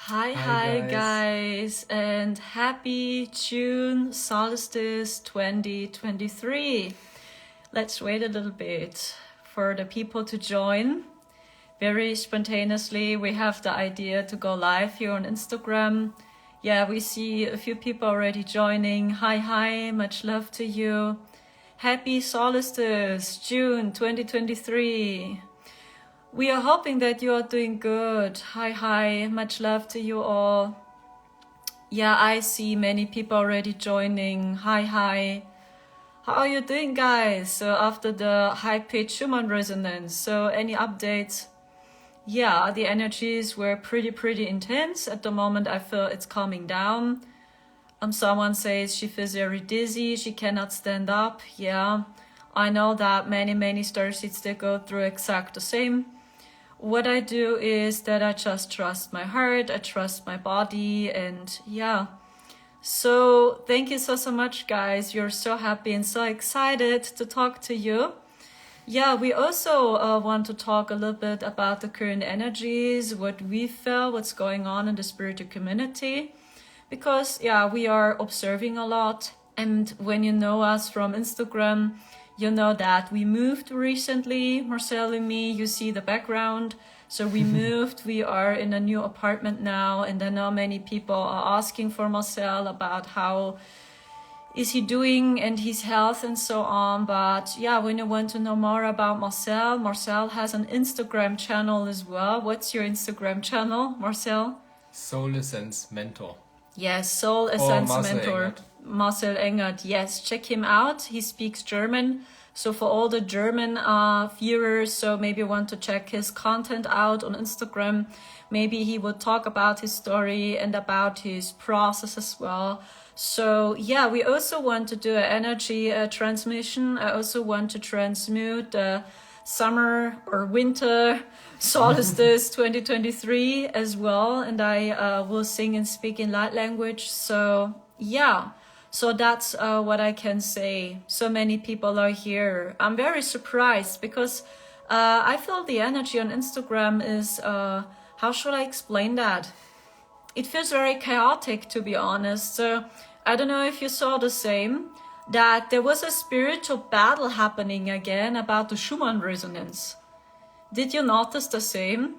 Hi, Hi hi, guys. guys, and happy June Solstice 2023. Let's wait a little bit for the people to join. Very spontaneously, we have the idea to go live here on Instagram. Yeah, we see a few people already joining. Hi, hi, much love to you. Happy Solstice, June 2023. We are hoping that you are doing good. Hi, hi, much love to you all. Yeah, I see many people already joining. Hi, hi. How are you doing, guys? So after the high-pitched Schumann resonance, so any updates? Yeah, the energies were pretty intense. At the moment, I feel it's calming down. Someone says she feels very dizzy. She cannot stand up. Yeah, I know that many starseeds, they go through exact the same. What I do is that I just trust my heart, I trust my body, and yeah. So thank you so much, guys. You're so happy and so excited to talk to you. Yeah, we also want to talk a little bit about the current energies, what we feel, what's going on in the spiritual community. Because yeah, we are observing a lot. And when you know us from Instagram, you know that we moved recently, Marcel and me, you see the background. So we moved, we are in a new apartment now, and I know many people are asking for Marcel about how is he doing and his health and so on. But yeah, when you want to know more about Marcel, Marcel has an Instagram channel as well. What's your Instagram channel, Marcel? Soul Essence Mentor. Yes, Soul Or Essence Marcel Mentor, Engert. Marcel Engert. Yes, check him out. He speaks German. So for all the German viewers, so maybe you want to check his content out on Instagram. Maybe he would talk about his story and about his process as well. So yeah, we also want to do an energy transmission. I also want to transmute the summer or winter solstice 2023 as well, and I will sing and speak in light language. So yeah, so that's what I can say. So many people are here. I'm very surprised because I feel the energy on Instagram is how should I explain that? It feels very chaotic, to be honest. So I don't know if you saw the same, that there was a spiritual battle happening again about the Schumann resonance. Did you notice the same?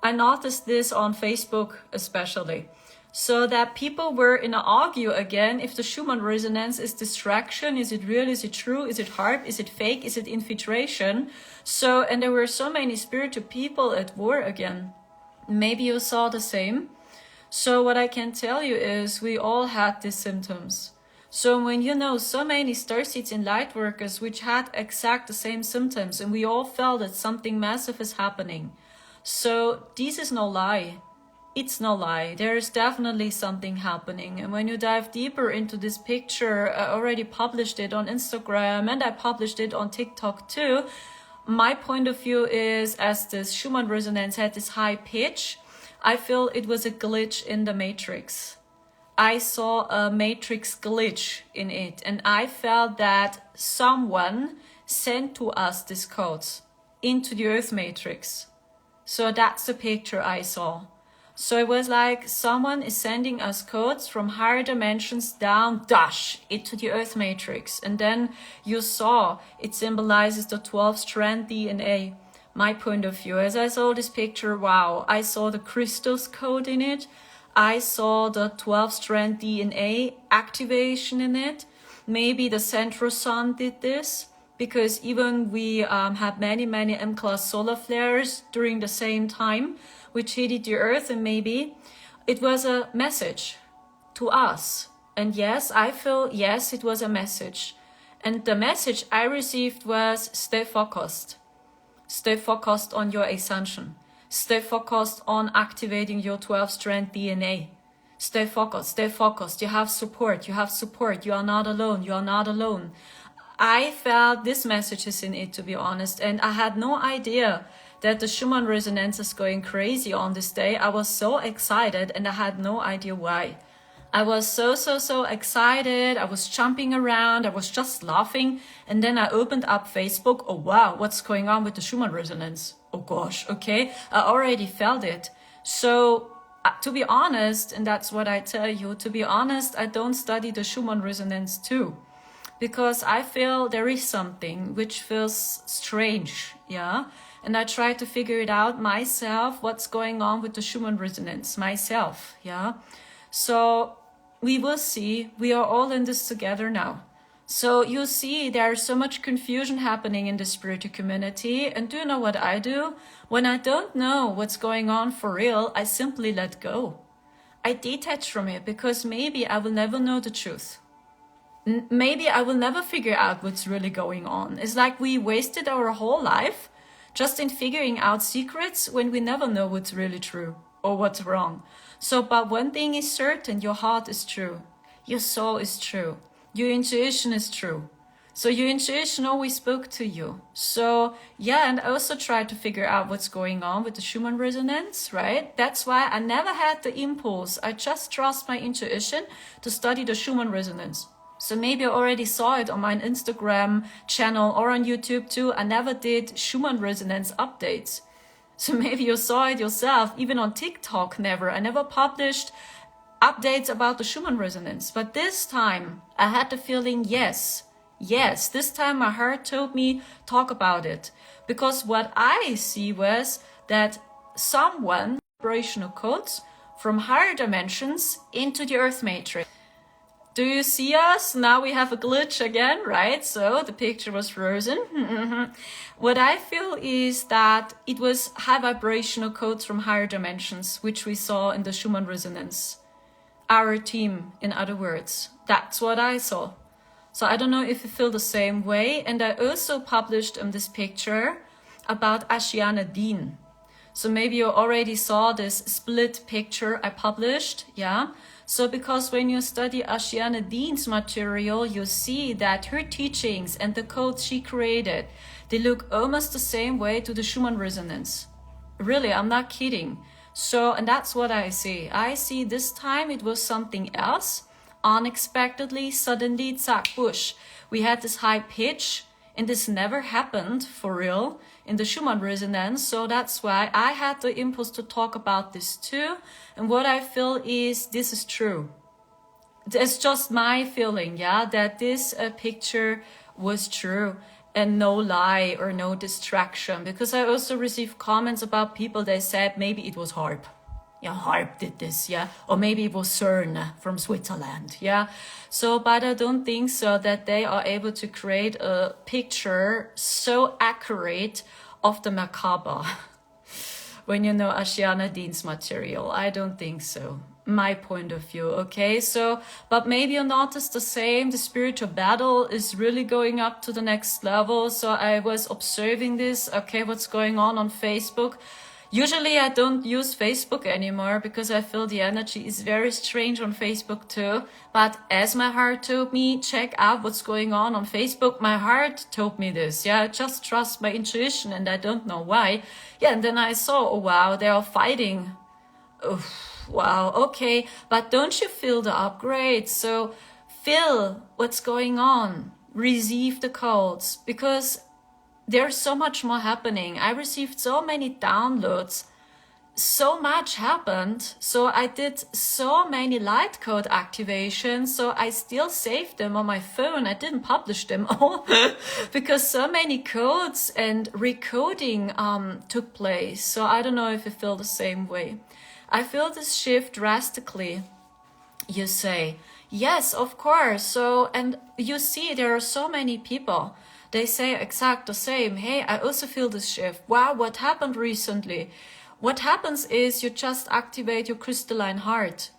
I noticed this on Facebook especially. So that people were in an argue again if the Schumann resonance is distraction, is it real, is it true, is it harp, is it fake, is it infiltration? So, and there were so many spiritual people at war again. Maybe you saw the same. So what I can tell you is we all had these symptoms. So when you know so many starseeds and light workers which had exact the same symptoms, and we all felt that something massive is happening. So this is no lie. It's no lie. There is definitely something happening. And when you dive deeper into this picture, I already published it on Instagram and I published it on TikTok too. My point of view is, as this Schumann resonance had this high pitch, I feel it was a glitch in the matrix. I saw a matrix glitch in it, and I felt that someone sent to us these codes into the earth matrix. So that's the picture I saw. So it was like someone is sending us codes from higher dimensions down, dash, into the earth matrix. And then you saw it symbolizes the 12-strand DNA. My point of view, as I saw this picture, wow, I saw the crystals code in it. I saw the 12-strand DNA activation in it. Maybe the central sun did this, because even we had many M-class solar flares during the same time, which hit the earth, and maybe it was a message to us. And yes, I feel, yes, it was a message. And the message I received was, stay focused. Stay focused on your ascension. Stay focused on activating your 12-strand DNA. Stay focused, stay focused. You have support, you have support. You are not alone, you are not alone. I felt these messages in it, to be honest, and I had no idea that the Schumann resonance is going crazy on this day. I was so excited and I had no idea why. I was so excited. I was jumping around. I was just laughing. And then I opened up Facebook. Oh, wow, what's going on with the Schumann resonance? Oh, gosh, okay. I already felt it. So to be honest, and that's what I tell you, to be honest, I don't study the Schumann resonance too, because I feel there is something which feels strange, yeah? And I try to figure it out myself, what's going on with the Schumann resonance myself, yeah? So we will see. We are all in this together now. So you see, there's so much confusion happening in the spiritual community. And do you know what I do? When I don't know what's going on for real, I simply let go. I detach from it because maybe I will never know the truth. Maybe I will never figure out what's really going on. It's like we wasted our whole life just in figuring out secrets when we never know what's really true or what's wrong. So, but one thing is certain, your heart is true. Your soul is true. Your intuition is true. So your intuition always spoke to you. So yeah, and I also tried to figure out what's going on with the Schumann resonance, right? That's why I never had the impulse. I just trust my intuition to study the Schumann resonance. So maybe I already saw it on my Instagram channel or on YouTube too. I never did Schumann resonance updates. So maybe you saw it yourself, even on TikTok, never. I never published updates about the Schumann resonance. But this time I had the feeling, yes, this time my heart told me, talk about it. Because what I see was that someone, vibrational codes from higher dimensions into the Earth matrix. Do you see us? Now we have a glitch again, right? So the picture was frozen. What I feel is that it was high vibrational codes from higher dimensions, which we saw in the Schumann resonance. Our team, in other words. That's what I saw. So I don't know if you feel the same way. And I also published this picture about Ashiana Dean. So maybe you already saw this split picture I published, yeah? So because when you study Ashiana Dean's material, you see that her teachings and the codes she created, they look almost the same way to the Schumann resonance. Really, I'm not kidding. So, and that's what I see. I see this time it was something else. Unexpectedly, suddenly, zack, whoosh. We had this high pitch, and this never happened for real in the Schumann resonance. So that's why I had the impulse to talk about this too. And what I feel is this is true. It's just my feeling, yeah, that this picture was true. And no lie or no distraction. Because I also received comments about people, they said maybe it was HARP. Yeah, HARP did this, yeah. Or maybe it was CERN from Switzerland, yeah. So, but I don't think so that they are able to create a picture so accurate of the macabre. When you know Ashiana Dean's material, I don't think so. My point of view, okay? So, but maybe you notice the same, the spiritual battle is really going up to the next level. So I was observing this, okay, what's going on Facebook. Usually I don't use Facebook anymore because I feel the energy is very strange on Facebook too. But as my heart told me, check out what's going on Facebook. My heart told me this. Yeah, I just trust my intuition and I don't know why. Yeah, and then I saw, oh wow, they are fighting. Oh, wow, okay. But don't you feel the upgrade? So feel what's going on. Receive the codes because there's so much more happening. I received so many downloads. So much happened. So I did so many light code activations. So I still saved them on my phone. I didn't publish them all because so many codes and recoding took place. So I don't know if you feel the same way. I feel this shift drastically. You say, yes, of course. So, and you see there are so many people. They say exact the same. Hey, I also feel this shift. Wow, what happened recently? What happens is you just activate your crystalline heart.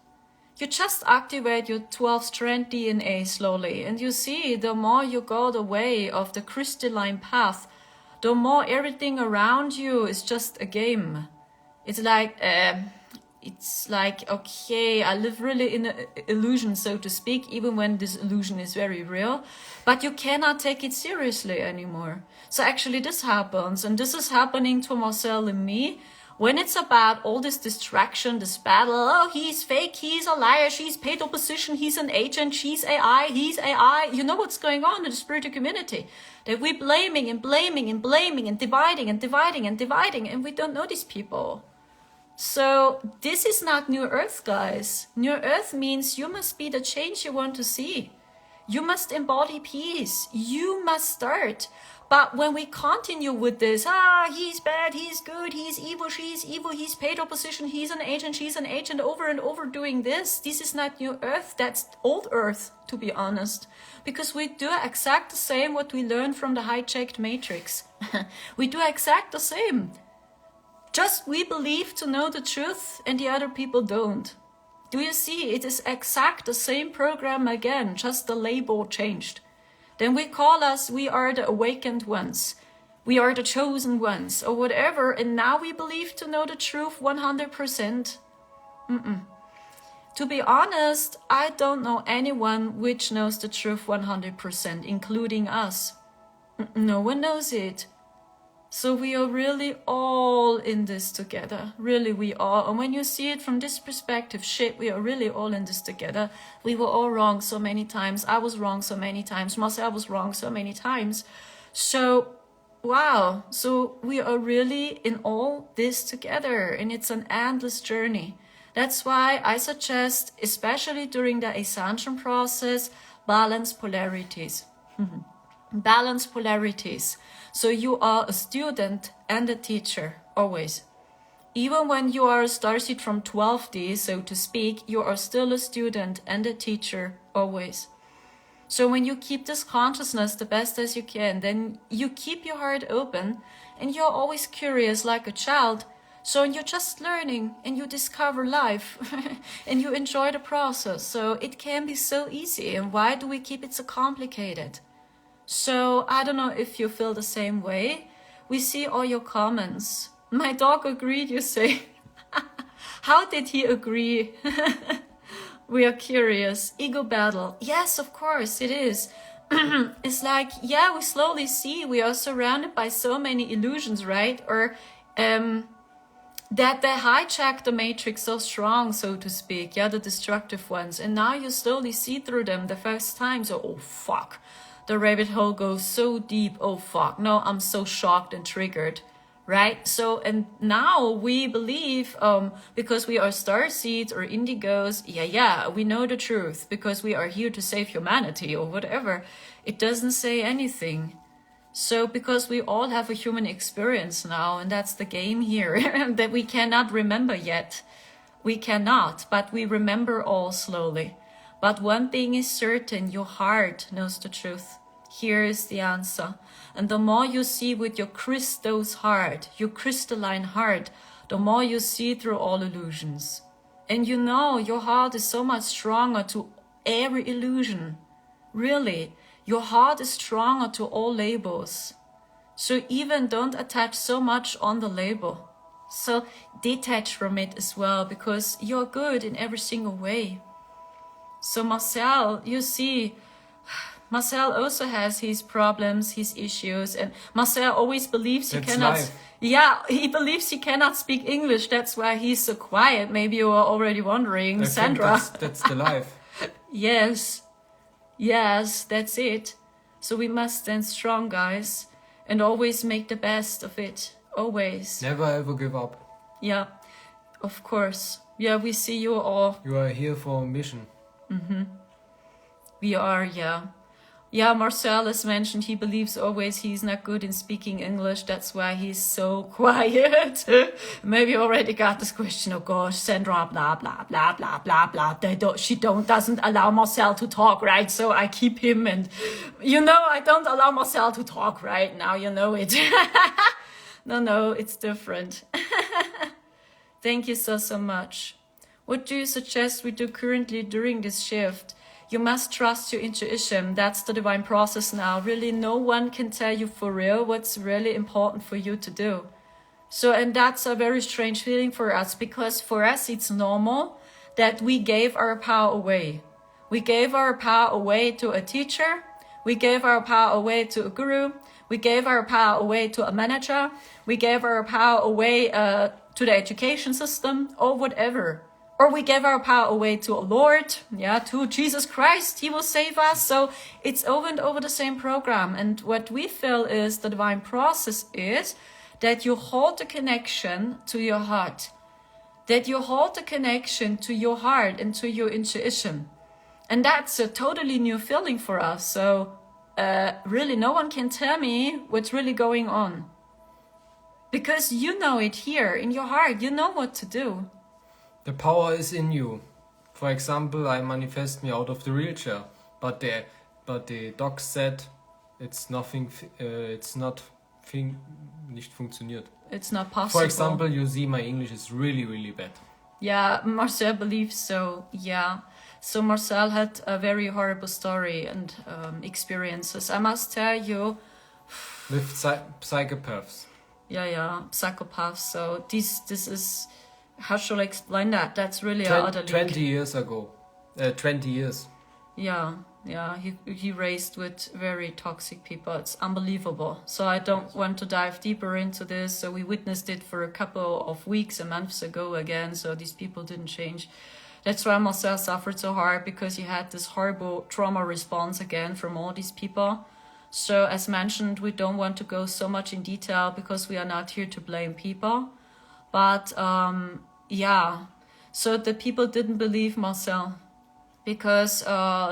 You just activate your 12-strand DNA slowly. And you see, the more you go the way of the crystalline path, the more everything around you is just a game. It's like, okay, I live really in an illusion, so to speak, even when this illusion is very real. But you cannot take it seriously anymore. So actually this happens, and this is happening to Marcel and me. When it's about all this distraction, this battle, oh, he's fake, he's a liar, she's paid opposition, he's an agent, she's AI, he's AI. You know what's going on in the spiritual community? That we're blaming and blaming and blaming and dividing and dividing and dividing, and we don't know these people. So this is not New Earth, guys. New Earth means you must be the change you want to see. You must embody peace. You must start. But when we continue with this, he's bad, he's good, he's evil, she's evil, he's paid opposition, he's an agent, she's an agent, over and over doing this is not New Earth, that's old Earth, to be honest. Because we do exact the same what we learned from the hijacked matrix. We do exact the same. Just we believe to know the truth and the other people don't. Do you see? It is exact the same program again, just the label changed. Then we call us, we are the awakened ones. We are the chosen ones or whatever. And now we believe to know the truth 100%. To be honest, I don't know anyone which knows the truth 100%, including us. No one knows it. So we are really all in this together. Really, we are. And when you see it from this perspective, shit, we are really all in this together. We were all wrong so many times. I was wrong so many times. Marcel was wrong so many times. So, wow. So we are really in all this together. And it's an endless journey. That's why I suggest, especially during the ascension process, balance polarities. Balance polarities. So you are a student and a teacher, always. Even when you are a starseed from 12D, so to speak, you are still a student and a teacher, always. So when you keep this consciousness the best as you can, then you keep your heart open and you're always curious like a child. So you're just learning and you discover life and you enjoy the process. So it can be so easy. And why do we keep it so complicated? So I don't know if you feel the same way. We see all your comments. My dog agreed, you say. How did he agree? We are curious. Ego battle. Yes, of course, it is. It's like, yeah, we slowly see we are surrounded by so many illusions, right? Or that they hijack the matrix so strong, so to speak. Yeah, the destructive ones. And now you slowly see through them the first time. So, oh, fuck. The rabbit hole goes so deep. Oh, fuck. No, I'm so shocked and triggered. Right? So, and now we believe, because we are starseeds or indigos, yeah, we know the truth because we are here to save humanity or whatever. It doesn't say anything. So, because we all have a human experience now, and that's the game here, that we cannot remember yet. We cannot, but we remember all slowly. But one thing is certain, your heart knows the truth. Here is the answer. And the more you see with your Christos heart, your crystalline heart, the more you see through all illusions. And you know your heart is so much stronger to every illusion. Really, your heart is stronger to all labels. So even don't attach so much on the label. So detach from it as well, because you're good in every single way. So Marcel, you see, Marcel also has his problems, his issues, and Marcel always believes he cannot. Life. Yeah, he believes he cannot speak English. That's why he's so quiet. Maybe you are already wondering, I Sandra. think that's the life. Yes, that's it. So we must stand strong, guys, and always make the best of it. Always. Never ever give up. Yeah, of course. Yeah, we see you all. You are here for a mission. We are, yeah. Yeah, Marcel, as mentioned, he believes always he's not good in speaking English. That's why he's so quiet. Maybe you already got this question. Oh gosh, Sandra, blah, blah, blah, blah, blah, blah. She doesn't allow Marcel to talk, right? So I keep him and, I don't allow Marcel to talk right now. You know it. No, it's different. Thank you so much. What do you suggest we do currently during this shift? You must trust your intuition. That's the divine process now. Really, no one can tell you for real what's really important for you to do. So, and that's a very strange feeling for us, because for us it's normal that we gave our power away. We gave our power away to a teacher. We gave our power away to a guru. We gave our power away to a manager. We gave our power away to the education system or whatever. Or we gave our power away to a Lord, to Jesus Christ. He will save us. So it's over and over the same program. And what we feel is the divine process is that you hold the connection to your heart. that you hold the connection to your heart and to your intuition. And that's a totally new feeling for us. So really no one can tell me what's really going on. Because you know it here in your heart, you know what to do. The power is in you. For example, I manifest me out of the wheelchair, but the doc said it's nothing. Nicht funktioniert. It's not possible. For example, you see my English is really, really bad. Yeah, Marcel believes so. Yeah. So Marcel had a very horrible story and experiences. I must tell you. With psychopaths. Yeah, psychopaths. So this is, how shall I explain that? That's really out of 20 years ago. 20 years. Yeah, he raised with very toxic people. It's unbelievable. So I don't want to dive deeper into this. So we witnessed it for a couple of weeks and months ago again. So these people didn't change. That's why Marcel suffered so hard, because he had this horrible trauma response again from all these people. So as mentioned, we don't want to go so much in detail because we are not here to blame people. But yeah, so the people didn't believe Marcel because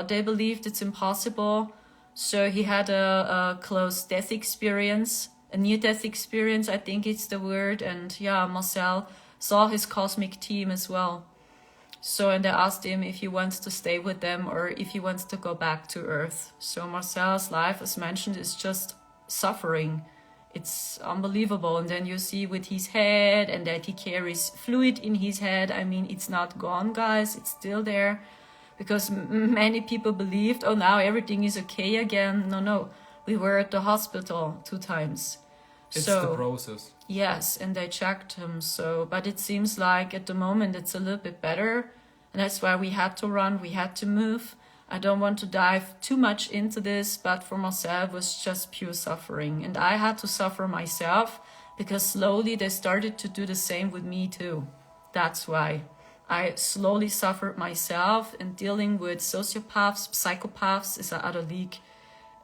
they believed it's impossible. So he had a close death experience, a near-death experience, I think it's the word. And yeah, Marcel saw his cosmic team as well. So, and they asked him if he wants to stay with them or if he wants to go back to Earth. So Marcel's life, as mentioned, is just suffering. It's unbelievable. And then you see with his head, and that he carries fluid in his head. I mean, it's not gone, guys. It's still there. Because many people believed, oh, now everything is okay again. No. We were at the hospital 2 times. It's the process. Yes, and they checked him. So, but it seems like at the moment it's a little bit better. And that's why we had to run, we had to move. I don't want to dive too much into this, but for myself it was just pure suffering. And I had to suffer myself because slowly they started to do the same with me too. That's why I slowly suffered myself, and dealing with sociopaths, psychopaths is another league.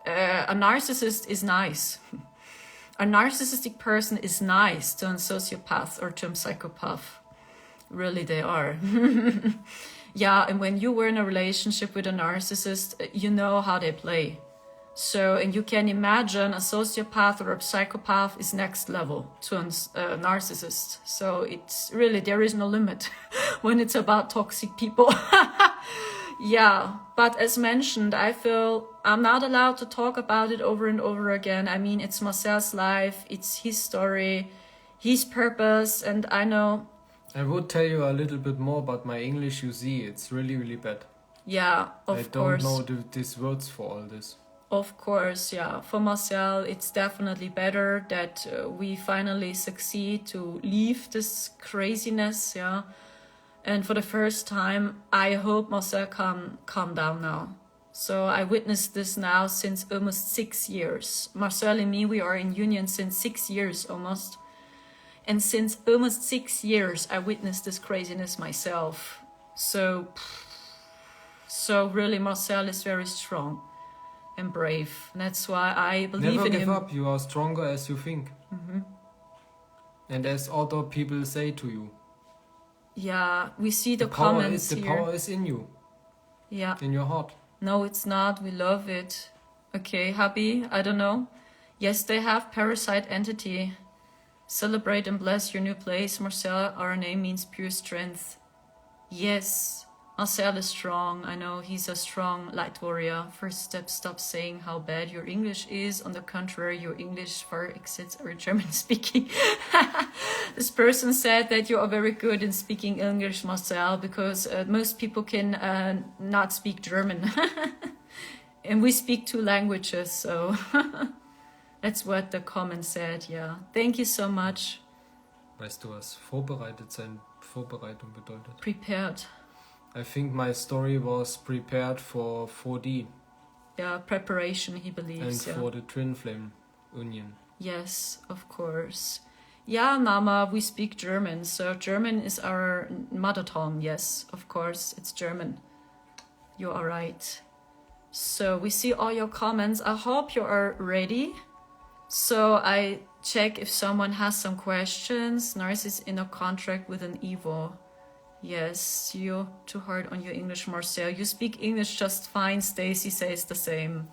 A narcissist is nice. A narcissistic person is nice to a sociopath or to a psychopath. Really, they are. Yeah, and when you were in a relationship with a narcissist, you know how they play. So, and you can imagine a sociopath or a psychopath is next level to a narcissist. So it's really, there is no limit when it's about toxic people. Yeah, but as mentioned, I feel I'm not allowed to talk about it over and over again. I mean, it's Marcel's life, it's his story, his purpose, and I know... I would tell you a little bit more, but my English, you see, it's really, really bad. Yeah, of course. I don't know these words for all this. Of course, yeah. For Marcel, it's definitely better that we finally succeed to leave this craziness, yeah. And for the first time, I hope Marcel can calm down now. So I witnessed this now since almost 6 years. Marcel and me, we are in union since 6 years almost. And since almost 6 years, I witnessed this craziness myself. So really, Marcel is very strong and brave. And that's why I believe Never in him. give up. You are stronger as you think. Mm-hmm. And as other people say to you. Yeah, we see the comments here. The power is in you. Yeah. In your heart. No, it's not. We love it. Okay, hubby, I don't know. Yes, they have parasite entity. Celebrate and bless your new place. Marcel, our name means pure strength. Yes, Marcel is strong. I know he's a strong light warrior. First step, stop saying how bad your English is. On the contrary, your English far exceeds our German speaking. This person said that you are very good in speaking English, Marcel, because most people can not speak German. And we speak 2 languages, so... That's what the comment said, yeah. Thank you so much. Weißt du, was vorbereitet sein, Vorbereitung bedeutet? Prepared. I think my story was prepared for 4D. Yeah, preparation, he believes. And for the twin flame union. Yes, of course. Yeah, Mama, we speak German. So German is our mother tongue. Yes, of course, it's German. You are right. So we see all your comments. I hope you are ready. So I check if someone has some questions. Narcissus in a contract with an Evo. Yes, you're too hard on your English, Marcel. You speak English just fine. Stacy says the same.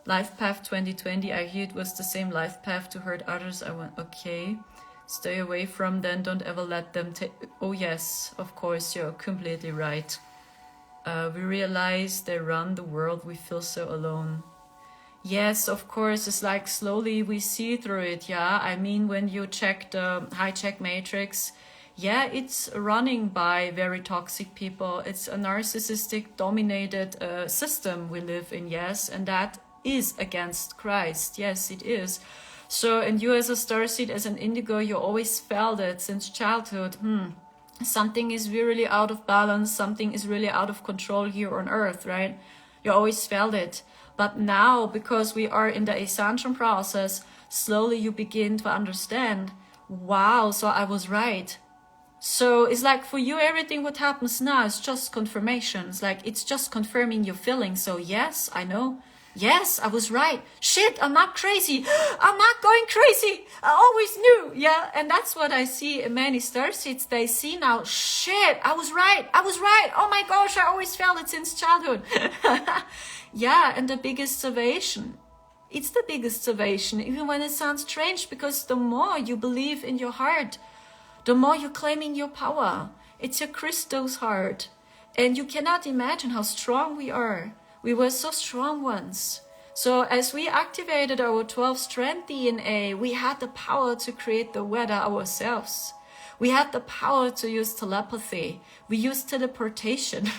Life path 2020, I hear it was the same life path to hurt others. I went, okay. Stay away from them, don't ever let them take... Oh yes, of course, you're completely right. We realize they run the world, we feel so alone. Yes, of course, it's like slowly we see through it, yeah? I mean, when you check the hijack matrix, yeah, it's running by very toxic people. It's a narcissistic dominated system we live in, yes, and that is against Christ. Yes, it is. So, and you as a starseed, as an indigo, you always felt it since childhood. Something is really out of balance. Something is really out of control here on Earth, right? You always felt it. But now, because we are in the ascension process, slowly you begin to understand, wow, so I was right. So it's like for you, everything what happens now is just confirmations. Like it's just confirming your feelings. So yes, I know. Yes, I was right. Shit, I'm not crazy. I'm not going crazy. I always knew. Yeah, and that's what I see in many starseeds. They see now, shit, I was right. I was right. Oh my gosh, I always felt it since childhood. Yeah, and the biggest salvation. It's the biggest salvation, even when it sounds strange, because the more you believe in your heart, the more you're claiming your power. It's your Christos heart. And you cannot imagine how strong we are. We were so strong once. So as we activated our 12-strand DNA, we had the power to create the weather ourselves. We had the power to use telepathy. We used teleportation.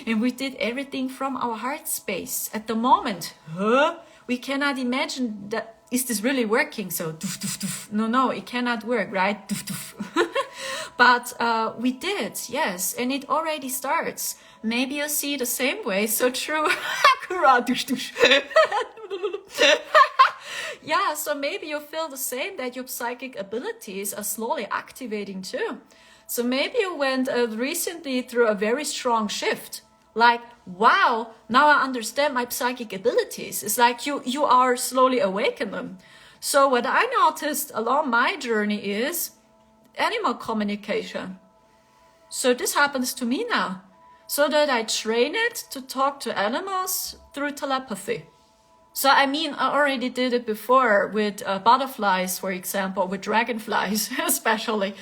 And we did everything from our heart space. At the moment, we cannot imagine that. Is this really working? So, doof, doof, doof. No, it cannot work, right? Doof, doof. But we did, yes, and it already starts. Maybe you see the same way, so true. Yeah, so maybe you feel the same, that your psychic abilities are slowly activating too. So maybe you went recently through a very strong shift. Like, wow, now I understand my psychic abilities. It's like you are slowly awakening them. So what I noticed along my journey is animal communication. So this happens to me now. So that I train it to talk to animals through telepathy. So I mean, I already did it before with butterflies, for example, with dragonflies especially.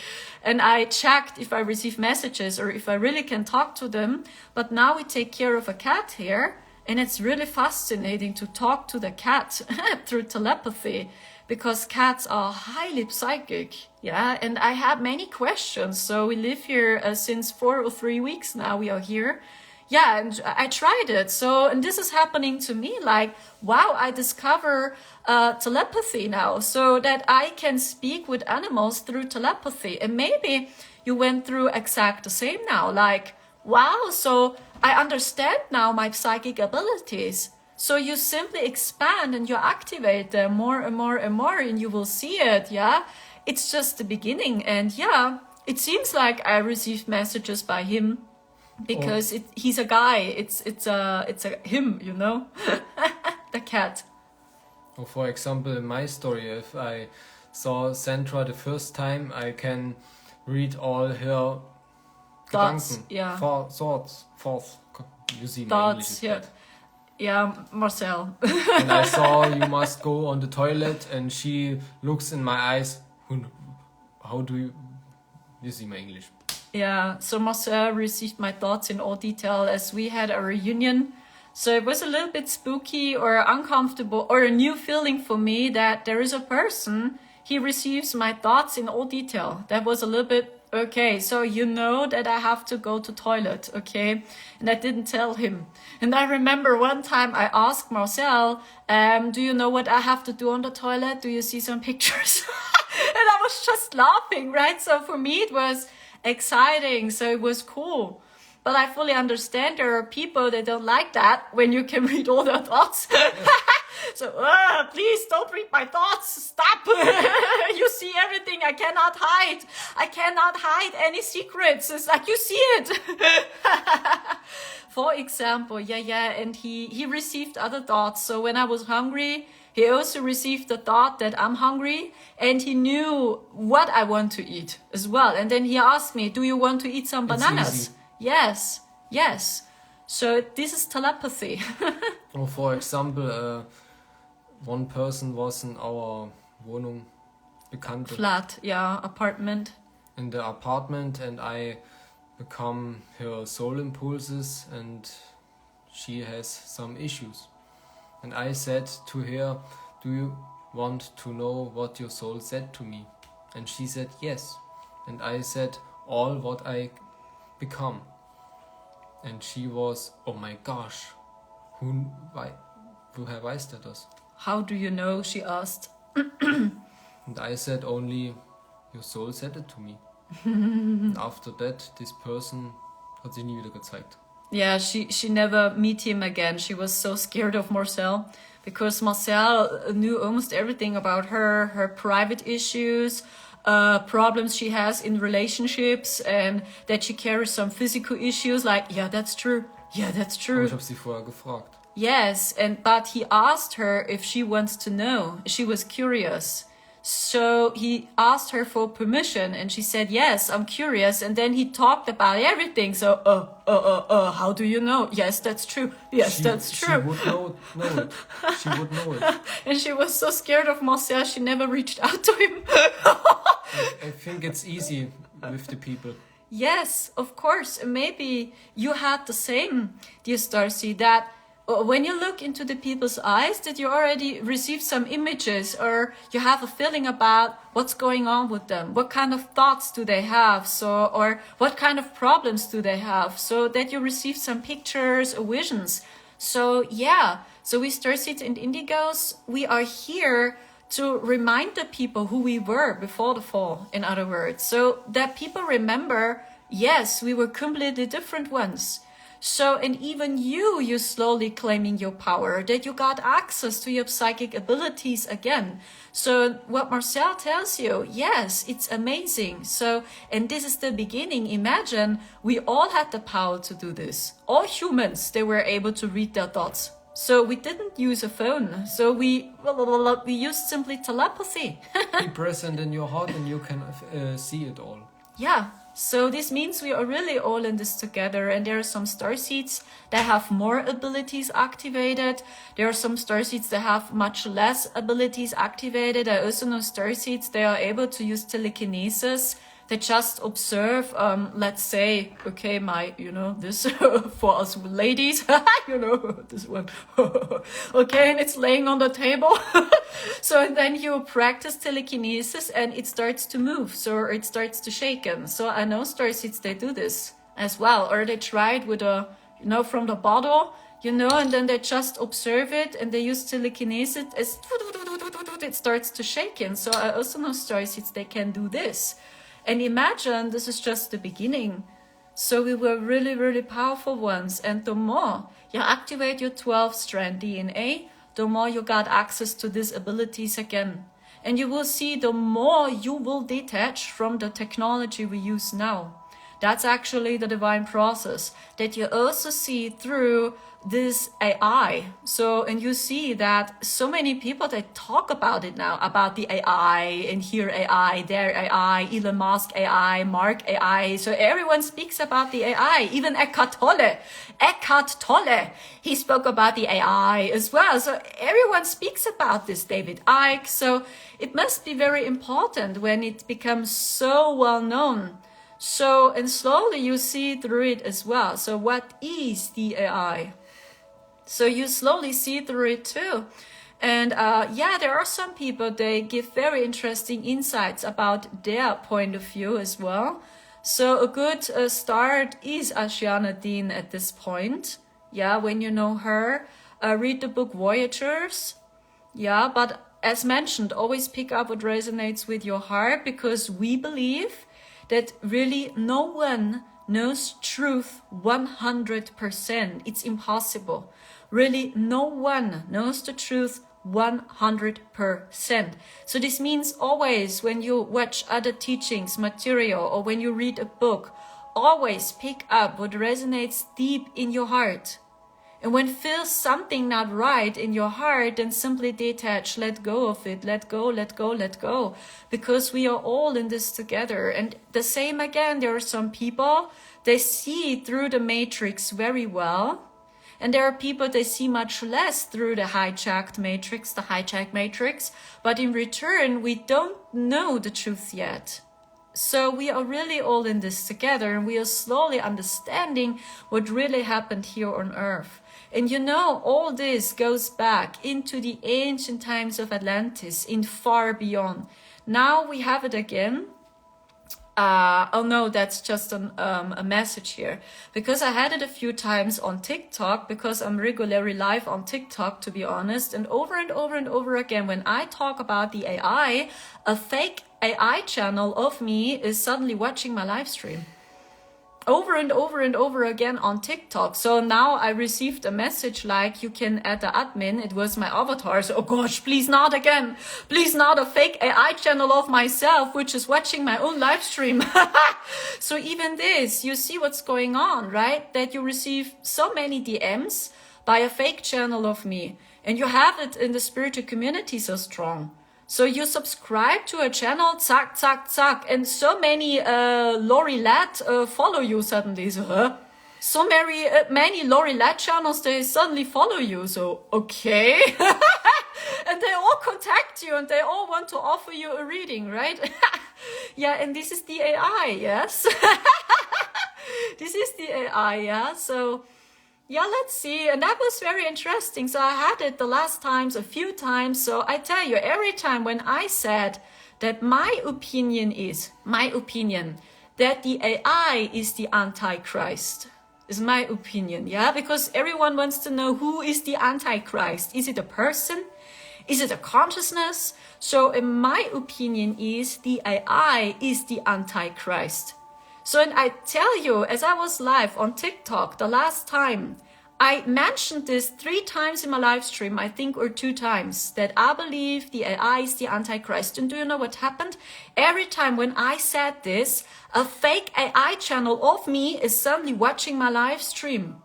And I checked if I receive messages or if I really can talk to them. But now we take care of a cat here. And it's really fascinating to talk to the cat through telepathy, because cats are highly psychic. Yeah, and I had many questions. So we live here since 4 or 3 weeks now. We are here. Yeah, and I tried it. So, and this is happening to me, like, wow, I discover telepathy now, so that I can speak with animals through telepathy. And maybe you went through exact the same now, like, wow, so I understand now my psychic abilities. So you simply expand and you activate them more and more and more, and you will see it, yeah? It's just the beginning. And yeah, it seems like I received messages by him, because he's a guy. It's a him, you know, the cat. Or for example, in my story, if I saw Sandra the first time, I can read all her Thoughts, Gedanken, yeah. thoughts. You see my Thoughts, English is yeah. bad. Yeah, Marcel. And I saw you must go on the toilet, and she looks in my eyes. How do you see my English? Yeah, so Marcel received my thoughts in all detail as we had a reunion. So it was a little bit spooky or uncomfortable or a new feeling for me that there is a person, he receives my thoughts in all detail. That was a little bit, okay, so you know that I have to go to toilet, okay? And I didn't tell him. And I remember one time I asked Marcel, do you know what I have to do on the toilet? Do you see some pictures? And I was just laughing, right? So for me it was exciting, so it was cool. But I fully understand there are people that don't like that when you can read all their thoughts. So, please don't read my thoughts. Stop. You see everything. I cannot hide. I cannot hide any secrets. It's like you see it. For example, yeah. And he received other thoughts. So when I was hungry, He also received the thought that I'm hungry, and he knew what I want to eat as well. And then he asked me, do you want to eat some bananas? Easy. Yes, yes. So this is telepathy. Or for example, one person was in our Wohnung, Bekannte, Flat, yeah, apartment. in the apartment, and I become her soul impulses, and she has some issues. And I said to her, do you want to know what your soul said to me? And she said yes. And I said all what I become. And she was, oh my gosh, woher weiß der das? How do you know? She asked. And I said only, your soul said it to me. And after that, this person hat sich nie wieder gezeigt. Yeah, she never meet him again. She was so scared of Marcel because Marcel knew almost everything about her private issues, problems she has in relationships, and that she carries some physical issues. Like, yeah, that's true. Yeah, that's Aber true. ich habe sie vorher gefragt. Yes, but he asked her if she wants to know. She was curious. So he asked her for permission, and she said, yes, I'm curious. And then he talked about everything. So, how do you know? Yes, that's true. Yes, that's true. She would know it. She would know it. And she was so scared of Marcel, she never reached out to him. I think it's easy with the people. Yes, of course. Maybe you had the same, dear Starcy, that when you look into the people's eyes, that you already receive some images, or you have a feeling about what's going on with them. What kind of thoughts do they have? So, or what kind of problems do they have? So that you receive some pictures or visions. So yeah, so we Starseeds and Indigos, we are here to remind the people who we were before the fall, in other words. So that people remember, yes, we were completely different ones. So, and even you slowly claiming your power, that you got access to your psychic abilities again. So what Marcel tells you, yes, it's amazing. So, and this is the beginning. Imagine we all had the power to do this. All humans, they were able to read their thoughts. So we didn't use a phone. So we used simply telepathy. Be present in your heart and you can see it all. Yeah. So this means we are really all in this together, and there are some starseeds that have more abilities activated. There are some starseeds that have much less abilities activated. I also know starseeds, they are able to use telekinesis. They just observe, let's say, okay, this for us ladies, this one. Okay, and it's laying on the table. So and then you practice telekinesis and it starts to move, so it starts to shake. So I know starseeds, they do this as well, or they try it with from the bottle, and then they just observe it and they use telekinesis as it starts to shake. So I also know starseeds, they can do this. And imagine this is just the beginning. So we were really, really powerful ones. And the more you activate your 12-strand DNA, the more you got access to these abilities again. And you will see the more you will detach from the technology we use now. That's actually the divine process that you also see through this AI. So, and you see that so many people, they talk about it now, about the AI, and here AI, there AI, Elon Musk AI, Mark AI. So everyone speaks about the AI, even Eckhart Tolle, he spoke about the AI as well. So everyone speaks about this, David Icke. So it must be very important when it becomes so well known. So, and slowly you see through it as well. So what is the AI? So you slowly see through it too. And there are some people, they give very interesting insights about their point of view as well. So a good start is Ashana Dean at this point. Yeah, when you know her, read the book Voyagers. Yeah, but as mentioned, always pick up what resonates with your heart, because we believe that really no one knows truth 100%. It's impossible. Really, no one knows the truth 100%. So this means always when you watch other teachings, material, or when you read a book, always pick up what resonates deep in your heart. And when feels something not right in your heart, then simply detach, let go of it, let go, let go, let go. Because we are all in this together. And the same again, there are some people, they see through the matrix very well. And there are people, they see much less through the hijacked matrix. But in return, we don't know the truth yet. So we are really all in this together, and we are slowly understanding what really happened here on Earth. And you know, all this goes back into the ancient times of Atlantis, in far beyond. Now we have it again. Oh no, that's just a message here. Because I had it a few times on TikTok, because I'm regularly live on TikTok, to be honest. And over and over and over again, when I talk about the AI, a fake AI channel of me is suddenly watching my live stream. Over and over and over again on TikTok. So now I received a message like, you can add the admin. It was my avatar. So, oh gosh, please not again. Please not a fake AI channel of myself, which is watching my own live stream. So even this, you see what's going on, right? That you receive so many DMs by a fake channel of me. And you have it in the spiritual community so strong. So you subscribe to a channel, zack, zack, zack, and so many Lori Ladd follow you suddenly. So, so many Lori Ladd channels, they suddenly follow you. So, okay. And they all contact you and they all want to offer you a reading, right? Yeah, and this is the AI, yes? This is the AI, yeah? So, yeah, let's see. And that was very interesting. So I had it the last times, a few times. So I tell you, every time when I said that my opinion, that the AI is the Antichrist, is my opinion, yeah? Because everyone wants to know, who is the Antichrist? Is it a person? Is it a consciousness? So in my opinion is the AI is the Antichrist. So, and I tell you, as I was live on TikTok the last time, I mentioned this 3 times in my live stream, I think, or 2 times, that I believe the AI is the Antichrist. And do you know what happened? Every time when I said this, a fake AI channel of me is suddenly watching my live stream.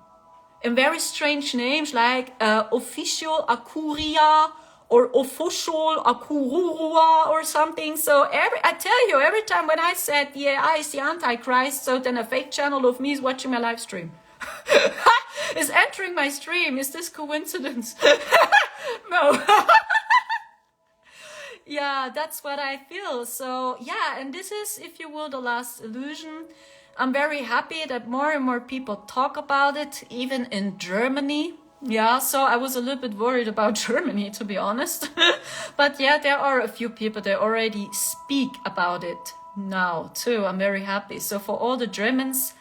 And very strange names like Official Akuria, or official Akururua or something. So I tell you, every time when I said the AI is the Antichrist, so then a fake channel of me is watching my live stream. Is entering my stream. Is this coincidence? No. Yeah, that's what I feel. So yeah, and this is, if you will, the last illusion. I'm very happy that more and more people talk about it, even in Germany. Yeah, so I was a little bit worried about Germany, to be honest. But yeah, there are a few people that already speak about it now too. I'm very happy. So for all the Germans,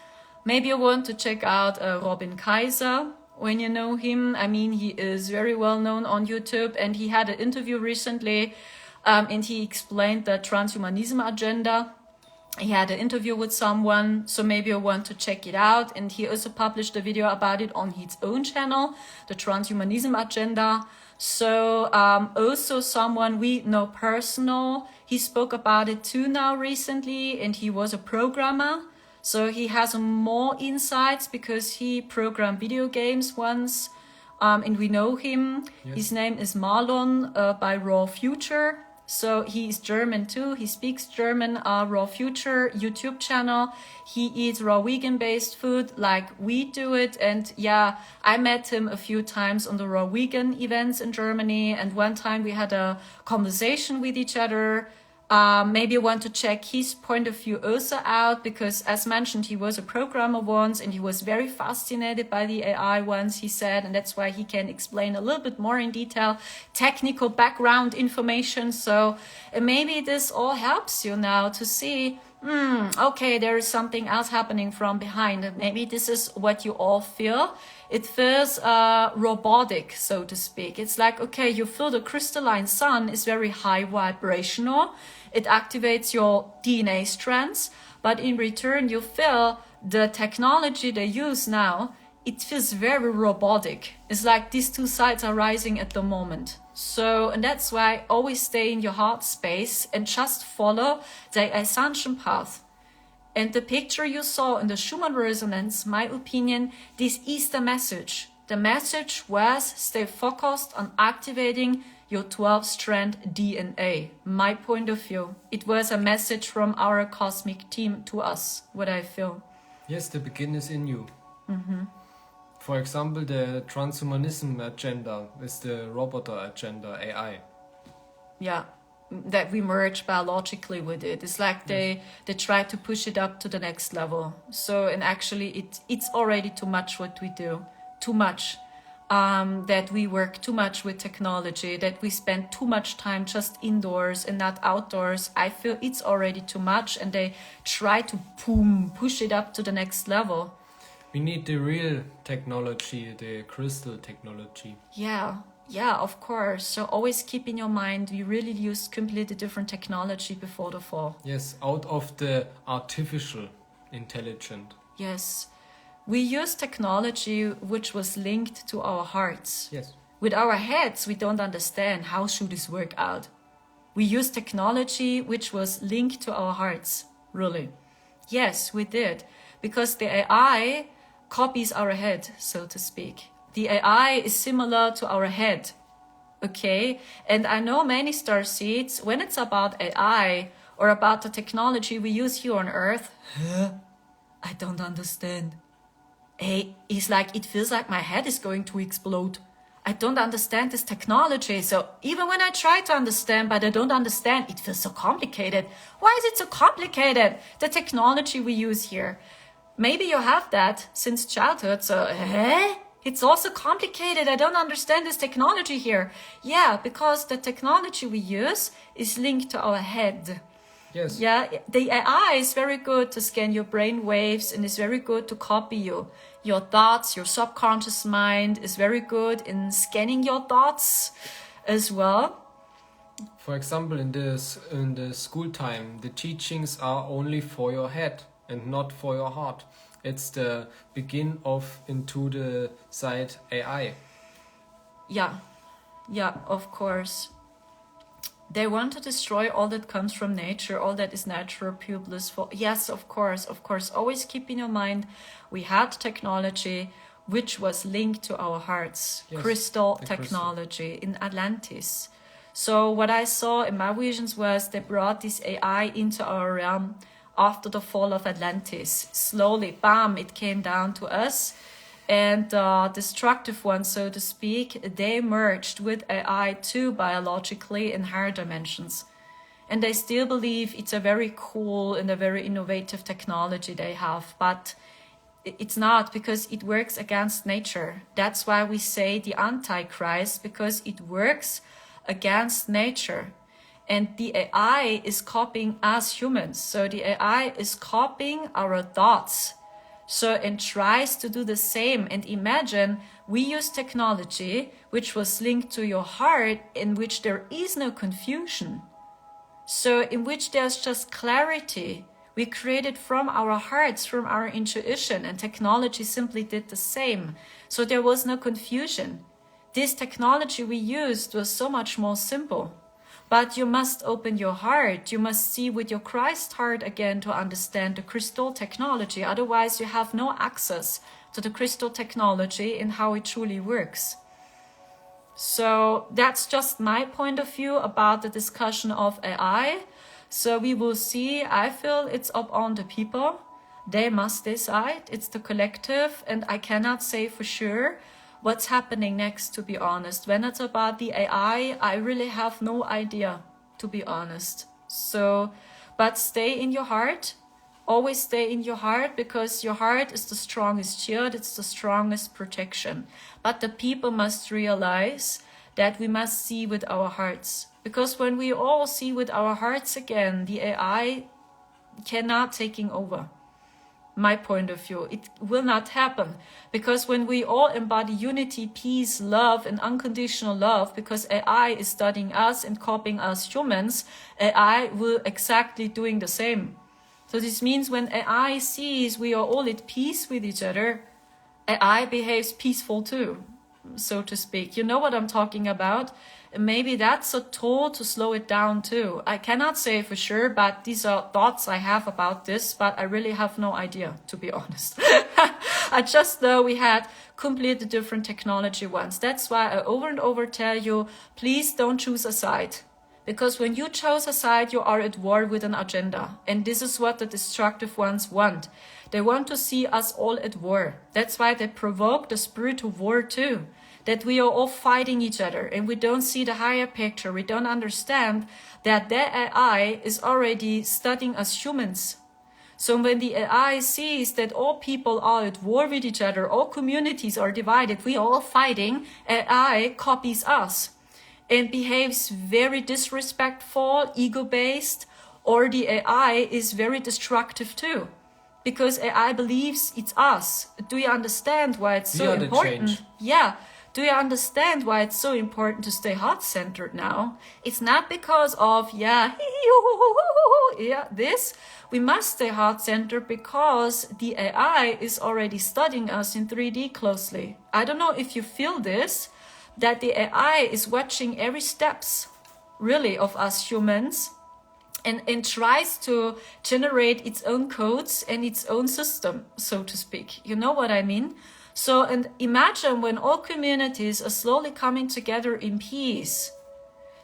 maybe you want to check out Robin Kaiser when you know him. I mean, he is very well known on YouTube, and he had an interview recently and he explained the transhumanism agenda. He had an interview with someone, so maybe you want to check it out. And he also published a video about it on his own channel, the transhumanism agenda. So also someone we know personal, he spoke about it too now recently, and he was a programmer. So he has more insights because he programmed video games once, and we know him. Yes. His name is Marlon by Raw Future. So he is German too. He speaks German. Raw Future YouTube channel. He eats raw vegan-based food like we do it. And yeah, I met him a few times on the raw vegan events in Germany. And one time we had a conversation with each other. Maybe you want to check his point of view also out, because as mentioned, he was a programmer once and he was very fascinated by the AI once, he said, and that's why he can explain a little bit more in detail, technical background information. So maybe this all helps you now to see, okay, there is something else happening from behind. And maybe this is what you all feel. It feels robotic, so to speak. It's like, okay, you feel the crystalline sun is very high vibrational. It activates your DNA strands, but in return, you feel the technology they use now, it feels very robotic. It's like these two sides are rising at the moment. So, and that's why always stay in your heart space and just follow the ascension path. And the picture you saw in the Schumann resonance, my opinion, this is the message The message was stay focused on activating your 12-strand DNA. My point of view. It was a message from our cosmic team to us, what I feel. Yes, the begin is in you. For example, the transhumanism agenda is the roboter agenda, AI. Yeah, that we merge biologically with it. It's like they try to push it up to the next level. So, and actually it's already too much what we do. Too much. That we work too much with technology, that we spend too much time just indoors and not outdoors. I feel it's already too much, and they try to push it up to the next level. We need the real technology, the crystal technology. Yeah, of course. So always keep in your mind, we really used completely different technology before the fall. Yes, out of the artificial intelligent. Yes. We use technology which was linked to our hearts. Yes. With our heads, we don't understand how should this work out. We use technology which was linked to our hearts, really. Yes, we did. Because the AI copies our head, so to speak. The AI is similar to our head, okay? And I know many starseeds, when it's about AI or about the technology we use here on Earth, I don't understand. Hey, it's like, it feels like my head is going to explode. I don't understand this technology. So even when I try to understand, but I don't understand, it feels so complicated. Why is it so complicated? The technology we use here. Maybe you have that since childhood. So, it's also complicated. I don't understand this technology here. Yeah, because the technology we use is linked to our head. Yes. Yeah, the AI is very good to scan your brain waves and is very good to copy you. Your thoughts, your subconscious mind is very good in scanning your thoughts as well. For example, in the school time, the teachings are only for your head and not for your heart. It's the begin of into the side AI. Yeah, of course. They want to destroy all that comes from nature, all that is natural, pure, blissful. Yes, of course. Always keep in your mind, we had technology which was linked to our hearts. Yes, crystal technology in Atlantis. So what I saw in my visions was they brought this AI into our realm after the fall of Atlantis. Slowly, bam, it came down to us. And destructive ones, so to speak, they merged with AI too biologically in higher dimensions. And they still believe it's a very cool and a very innovative technology they have, but it's not, because it works against nature. That's why we say the Antichrist, because it works against nature. And the AI is copying us humans. So the AI is copying our thoughts. So, and tries to do the same. And imagine we use technology which was linked to your heart, in which there is no confusion. So in which there's just clarity. We created from our hearts, from our intuition, and technology simply did the same. So there was no confusion. This technology we used was so much more simple. But you must open your heart. You must see with your Christ heart again to understand the crystal technology. Otherwise, you have no access to the crystal technology and how it truly works. So that's just my point of view about the discussion of AI. So we will see. I feel it's up on the people. They must decide. It's the collective. And I cannot say for sure what's happening next, to be honest. When it's about the AI, I really have no idea, to be honest. So, but stay in your heart. Always stay in your heart, because your heart is the strongest shield. It's the strongest protection. But the people must realize that we must see with our hearts. Because when we all see with our hearts again, the AI cannot taking over. My point of view, it will not happen, because when we all embody unity, peace, love, and unconditional love, because AI is studying us and copying us humans, AI will exactly doing the same. So this means when AI sees we are all at peace with each other, AI behaves peaceful too, so to speak. You know what I'm talking about? Maybe that's a tool to slow it down too. I cannot say for sure, but these are thoughts I have about this, but I really have no idea, to be honest. I just know we had completely different technology once. That's why I over and over tell you, please don't choose a side. Because when you chose a side, you are at war with an agenda. And this is what the destructive ones want. They want to see us all at war. That's why they provoke the spirit of war too. That we are all fighting each other and we don't see the higher picture. We don't understand that their AI is already studying us humans. So when the AI sees that all people are at war with each other, all communities are divided, we are all fighting, AI copies us and behaves very disrespectful, ego-based, or the AI is very destructive too. Because AI believes it's us. Do you understand why it's so important? Yeah. Do you understand why it's so important to stay heart-centered now? It's not because of, this. We must stay heart-centered because the AI is already studying us in 3D closely. I don't know if you feel this, that the AI is watching every steps, really, of us humans and tries to generate its own codes and its own system, so to speak. You know what I mean? So, and imagine when all communities are slowly coming together in peace.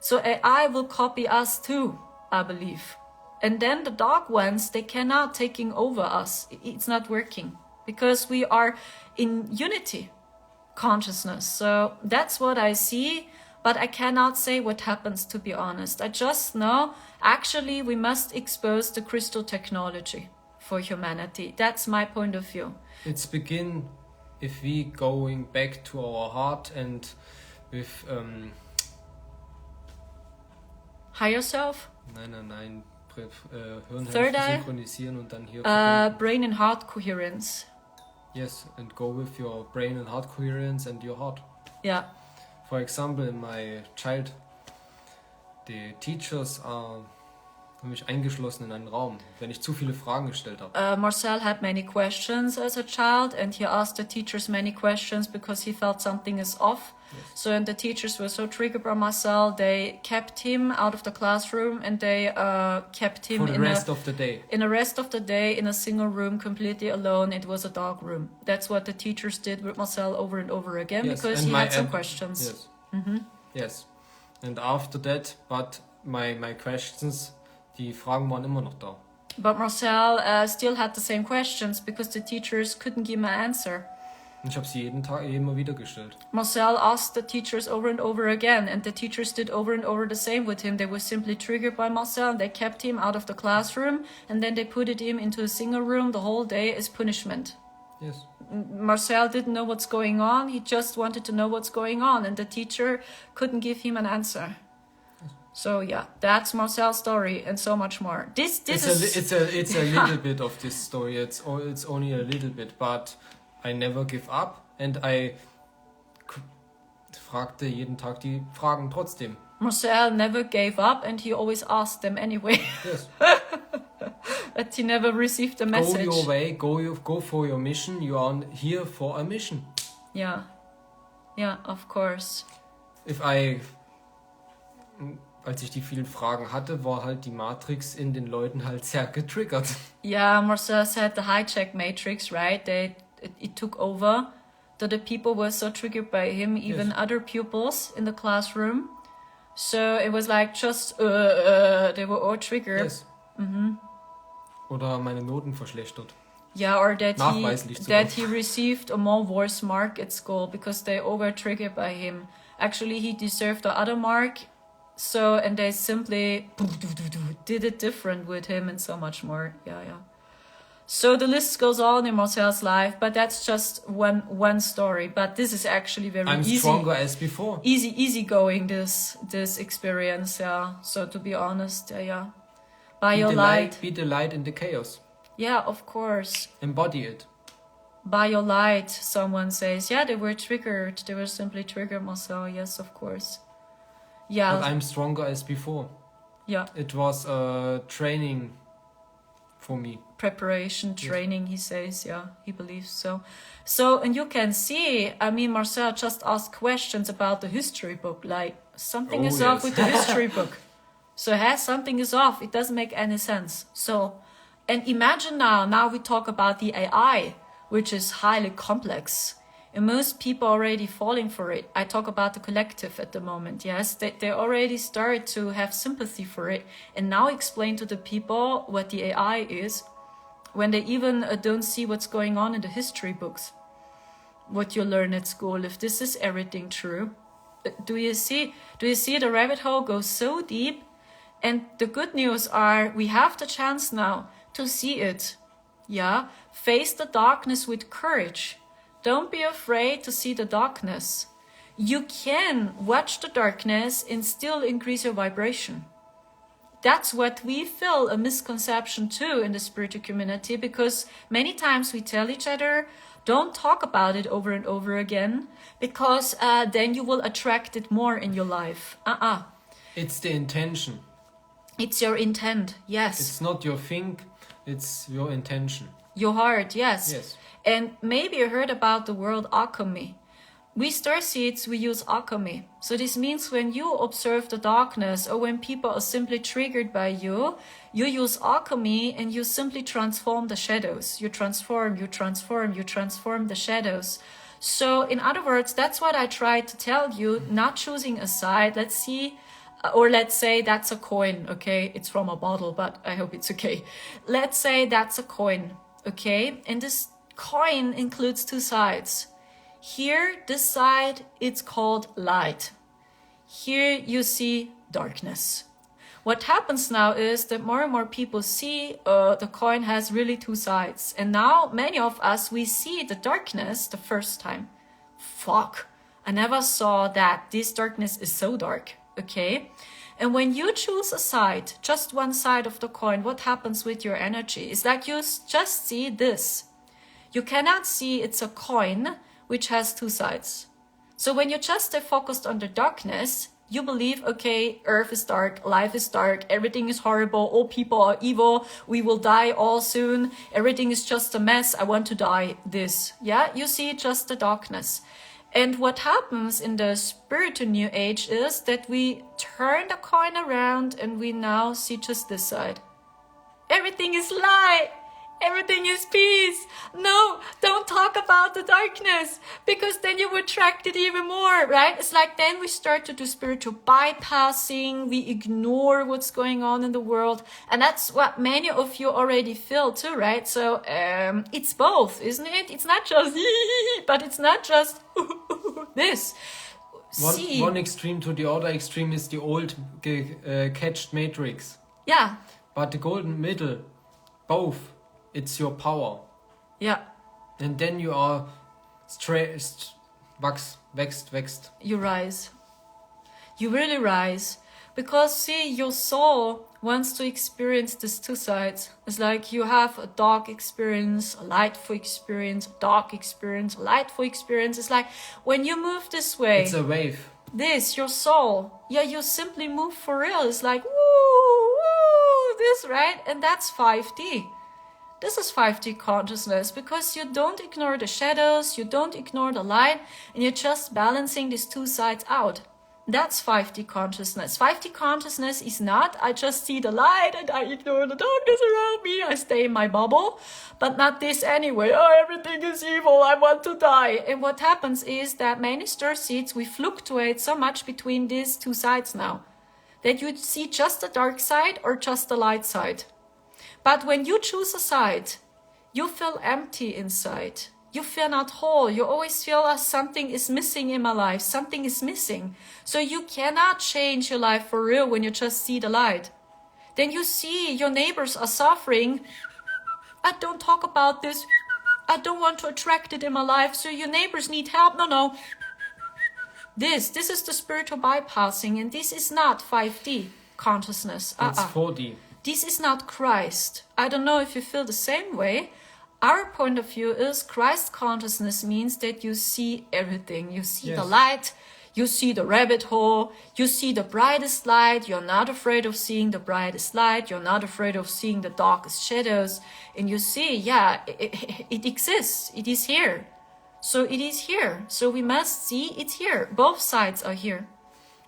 So AI will copy us too, I believe. And then the dark ones, they cannot taking over us. It's not working because we are in unity consciousness. So that's what I see, but I cannot say what happens, to be honest. I just know, actually, we must expose the crystal technology for humanity. That's my point of view. It's begin if we going back to our heart and with higher self? Nein. Hirn Third eye? Synchronisieren und dann hier brain and heart coherence. Yes, and go with your brain and heart coherence and your heart. Yeah. For example, in my child, the teachers haben mich eingeschlossen in einen Raum, wenn ich zu viele Fragen gestellt habe. Marcel had many questions as a child and he asked the teachers many questions because he felt something is off. Yes. So and the teachers were so triggered by Marcel, they kept him out of the classroom and they kept him for the rest of the day. In the rest of the day in a single room, completely alone. It was a dark room. That's what the teachers did with Marcel over and over again, yes, because he had some questions. Yes. Mm-hmm. Yes. And after that, but my questions, die Fragen waren immer noch da. But Marcel still had the same questions because the teachers couldn't give him an answer. Ich habe sie jeden Tag immer wieder gestellt. Marcel asked the teachers over and over again, and the teachers did over and over the same with him. They were simply triggered by Marcel. They kept him out of the classroom, and then they put him into a single room the whole day as punishment. Yes. Marcel didn't know what's going on. He just wanted to know what's going on, and the teacher couldn't give him an answer. Yes. So yeah, that's Marcel's story, and so much more. It's a little bit of this story. It's only a little bit, but I never give up and I fragte jeden Tag die Fragen trotzdem. Marcel never gave up and he always asked them anyway. Yes. But he never received a message. Go your way, go for your mission. You are here for a mission. Yeah. Yeah, of course. Als ich die vielen Fragen hatte, war halt die Matrix in den Leuten halt sehr getriggert. Yeah, Marcel said the hijack matrix, right? It took over. That the people were so triggered by him, even yes. Other pupils in the classroom. So it was like just, they were all triggered. Yes. Mm-hmm. Oder meine Noten verschlechtert. Yeah, or that he received a more worse mark at school because they all were triggered by him. Actually, he deserved the other mark. So, and they simply did it different with him and so much more. Yeah. So the list goes on in Marcel's life, but that's just one story. But this is actually very easy. I'm stronger as before. Easy going, this experience, yeah. So to be honest, yeah. Be the light in the chaos. Yeah, of course. Embody it. By your light, someone says. Yeah, they were triggered. They were simply triggered, Marcel. Yes, of course. Yeah. But I'm stronger as before. Yeah. It was training for me. Preparation, training, yes. He says. Yeah, he believes so. So, and you can see, I mean, Marcel just asked questions about the history book. Like, something is off with the history book. So, something is off. It doesn't make any sense. So, and imagine now we talk about the AI. which is highly complex. And most people are already falling for it. I talk about the collective at the moment, yes? They already start to have sympathy for it and now explain to the people what the AI is when they even don't see what's going on in the history books, what you learn at school, if this is everything true. Do you see the rabbit hole goes so deep? And the good news are we have the chance now to see it. Yeah, face the darkness with courage. Don't be afraid to see the darkness. You can watch the darkness and still increase your vibration. That's what we feel a misconception too in the spiritual community, because many times we tell each other, don't talk about it over and over again, because then you will attract it more in your life. It's the intention. It's your intent, yes. It's not your think, it's your intention. Your heart, yes. Yes. And maybe you heard about the word alchemy. We starseeds, we use alchemy. So this means when you observe the darkness or when people are simply triggered by you, you use alchemy and you simply transform the shadows. You transform the shadows. So in other words, that's what I tried to tell you, not choosing a side. Let's see, or let's say that's a coin, okay? It's from a bottle, but I hope it's okay. Let's say that's a coin, okay? And this coin includes two sides. Here, this side, it's called light. Here you see darkness. What happens now is that more and more people see the coin has really two sides. And now many of us, we see the darkness the first time. Fuck, I never saw that. This darkness is so dark, okay? And when you choose a side, just one side of the coin, what happens with your energy? It's like you just see this. You cannot see it's a coin which has two sides. So when you just stay focused on the darkness, you believe, okay, earth is dark, life is dark, everything is horrible, all people are evil, we will die all soon, everything is just a mess, I want to die, this. Yeah, you see just the darkness. And what happens in the spiritual new age is that we turn the coin around and we now see just this side. Everything is light. Everything is peace. No, don't talk about the darkness, because then you attract it even more, right? It's like then we start to do spiritual bypassing. We ignore what's going on in the world. And that's what many of you already feel too, right? So it's both, isn't it? It's not just, but it's not just this. One extreme to the other extreme is the old catched matrix. Yeah. But the golden middle, both. It's your power. Yeah. And then you are wächst. You rise. You really rise. Because see, your soul wants to experience these two sides. It's like you have a dark experience, a lightful experience, a dark experience, a lightful experience. It's like when you move this way. It's a wave. This, your soul. Yeah, you simply move for real. It's like, woo, woo, this, right? And that's 5D. This is 5D consciousness, because you don't ignore the shadows, you don't ignore the light, and you're just balancing these two sides out. That's 5D consciousness. 5D consciousness is not, I just see the light and I ignore the darkness around me, I stay in my bubble, but not this anyway. Oh, everything is evil, I want to die. And what happens is that many starseeds, we fluctuate so much between these two sides now, that you see just the dark side or just the light side. But when you choose a side, you feel empty inside. You feel not whole. You always feel something is missing in my life. Something is missing. So you cannot change your life for real when you just see the light. Then you see your neighbors are suffering. I don't talk about this. I don't want to attract it in my life. So your neighbors need help. No. This is the spiritual bypassing. And this is not 5D consciousness. It's 4D. This is not Christ. I don't know if you feel the same way. Our point of view is Christ consciousness means that you see everything. You see the light, you see the rabbit hole, you see the brightest light. You're not afraid of seeing the brightest light. You're not afraid of seeing the darkest shadows. And you see, it exists. It is here. So it is here. So we must see it's here. Both sides are here.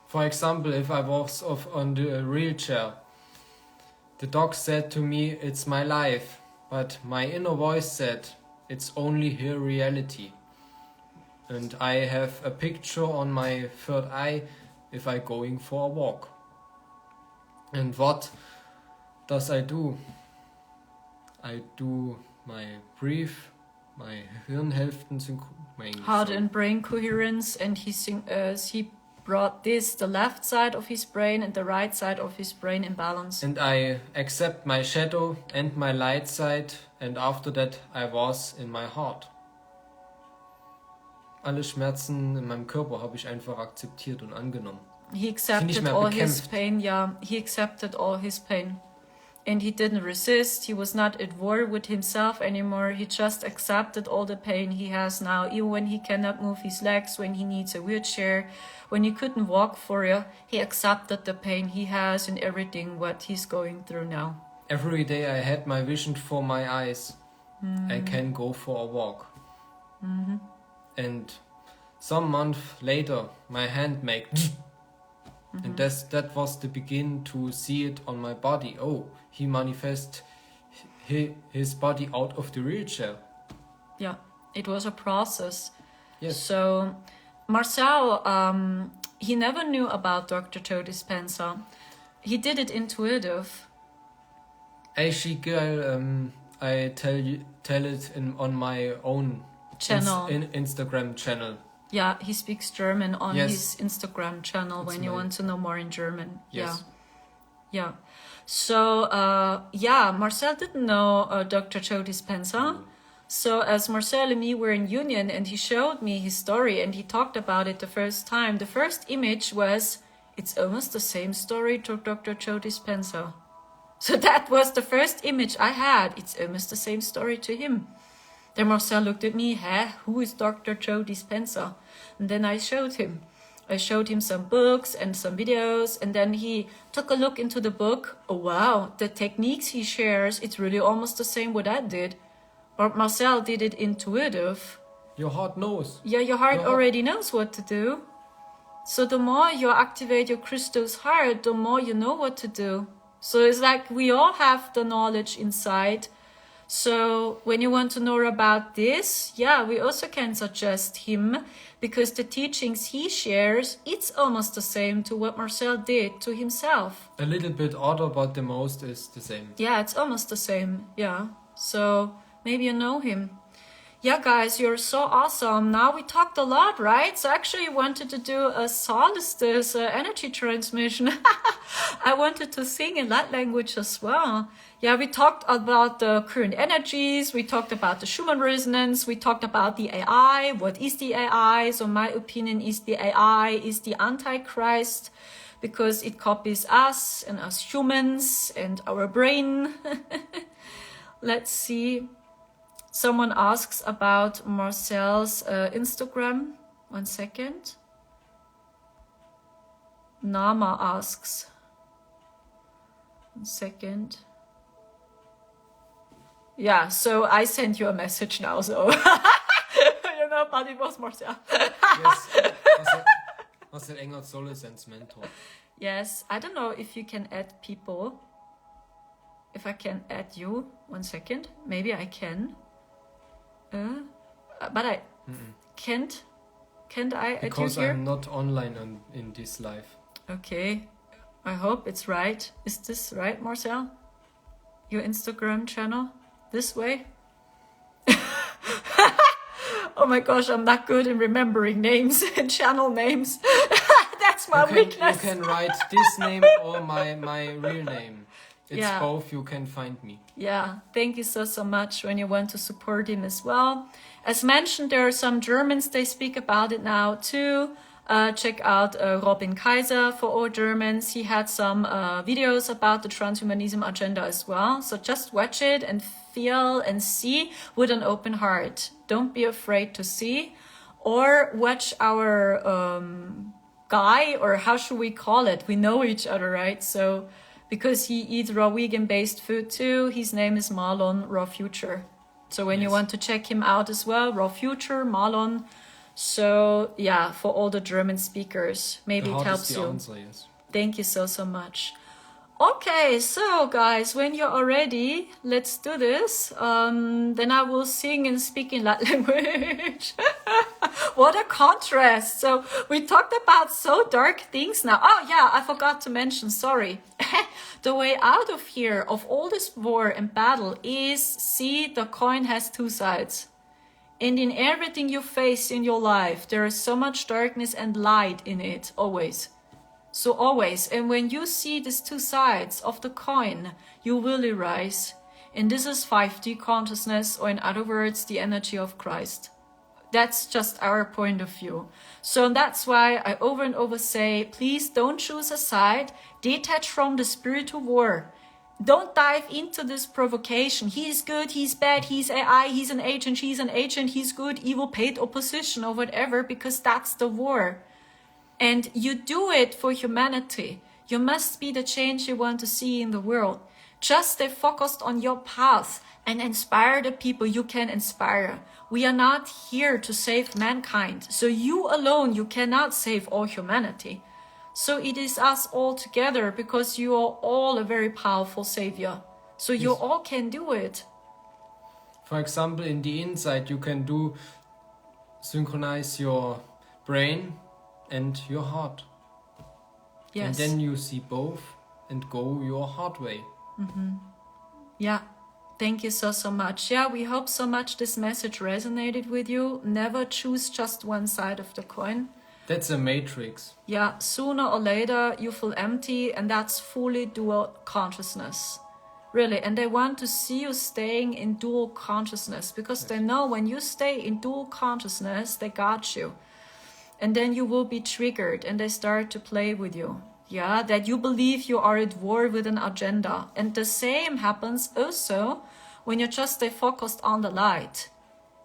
For example, if I was on the wheelchair, the dog said to me, it's my life. But my inner voice said, it's only her reality. And I have a picture on my third eye if I going for a walk. And what does I do? I do my breath, my Hirnhälften Heart and brain coherence, and he brought the left side of his brain and the right side of his brain in balance. And I accept my shadow and my light side, and after that I was in my heart. Alle Schmerzen in meinem Körper habe ich einfach akzeptiert und angenommen. He accepted all his pain, yeah. He accepted all his pain. And he didn't resist. He was not at war with himself anymore. He just accepted all the pain he has now. Even when he cannot move his legs, when he needs a wheelchair, when he couldn't walk for you, he accepted the pain he has and everything what he's going through now. Every day I had my vision for my eyes. I can go for a walk. And some month later, my hand made and that was the begin to see it on my body. Oh, he manifest his body out of the wheelchair. Yeah, it was a process. Yes. So Marcel, he never knew about Dr. Joe Dispenza. He did it intuitive. Actually, girl, I tell it on my own channel, Instagram channel. Yeah, he speaks German on his Instagram channel. That's when you want to know more in German. Yes. Yeah. So, Marcel didn't know Dr. Joe Dispenza. So as Marcel and me were in union and he showed me his story and he talked about it the first time, the first image was, it's almost the same story to Dr. Joe Dispenza. So that was the first image I had. It's almost the same story to him. Then Marcel looked at me, who is Dr. Joe Dispenza? And then I showed him. I showed him some books and some videos, and then he took a look into the book. Oh wow, the techniques he shares, it's really almost the same what I did. But Marcel did it intuitive. Your heart knows. Yeah, your heart already knows what to do. So the more you activate your crystal's heart, the more you know what to do. So it's like we all have the knowledge inside. So when you want to know about this, we also can suggest him, because the teachings he shares, it's almost the same to what Marcel did to himself. A little bit odder, but the most is the same. Yeah, it's almost the same. Yeah. So maybe you know him. Yeah, guys, you're so awesome. Now we talked a lot, right? So actually I wanted to do a Solstice energy transmission. I wanted to sing in that language as well. Yeah, we talked about the current energies. We talked about the Schumann resonance. We talked about the AI. What is the AI? So my opinion is the AI is the Antichrist, because it copies us and us humans and our brain. Let's see. Someone asks about Marcel's Instagram. 1 second. Nama asks. 1 second. Yeah, so I sent you a message now, so you know, but it was Marcel. Yes, Marcel Engert Solstice mentor. Yes, I don't know if you can add people. If I can add you. 1 second. Maybe I can. But I can't I add you because here? I'm not online in this live. Okay, I hope it's right. Is this right, Marcel? Your Instagram channel? This way? Oh my gosh, I'm not good in remembering names and channel names. That's my weakness. You can write this name or my real name. It's both, you can find me. Yeah, thank you so much when you want to support him as well. As mentioned, there are some Germans, they speak about it now too. Check out Robin Kaiser for all Germans. He had some videos about the transhumanism agenda as well. So just watch it and feel and see with an open heart. Don't be afraid to see. Or watch our guy, or how should we call it? We know each other, right? So because he eats raw vegan-based food too, his name is Marlon Raw Future. So when you want to check him out as well, Raw Future, Marlon. So yeah, for all the German speakers, maybe it helps you. Answer, yes. Thank you so much. Okay, so guys, when you're all ready, let's do this. Then I will sing and speak in that language. What a contrast. So we talked about so dark things now. Oh yeah, I forgot to mention, sorry. The way out of here, of all this war and battle is, see, the coin has two sides. And in everything you face in your life, there is so much darkness and light in it, always. So always, and when you see these two sides of the coin, you will rise. And this is 5D consciousness, or in other words, the energy of Christ. That's just our point of view. So that's why I over and over say, please don't choose a side, detach from the spiritual war. Don't dive into this provocation. He is good, he's bad, he's AI, he's an agent, she's an agent, he's good, evil, paid opposition, or whatever, because that's the war. And you do it for humanity. You must be the change you want to see in the world. Just stay focused on your path and inspire the people you can inspire. We are not here to save mankind. So you alone, you cannot save all humanity. So it is us all together, because you are all a very powerful savior. So you all can do it. For example, in the inside, you can synchronize your brain and your heart. Yes. And then you see both and go your heart way. Yeah. Thank you so much. Yeah, we hope so much this message resonated with you. Never choose just one side of the coin. That's a matrix. Yeah, sooner or later you feel empty, and that's fully dual consciousness. Really, and they want to see you staying in dual consciousness, because they know when you stay in dual consciousness, they got you. And then you will be triggered and they start to play with you. Yeah, that you believe you are at war with an agenda. And the same happens also when you just stay focused on the light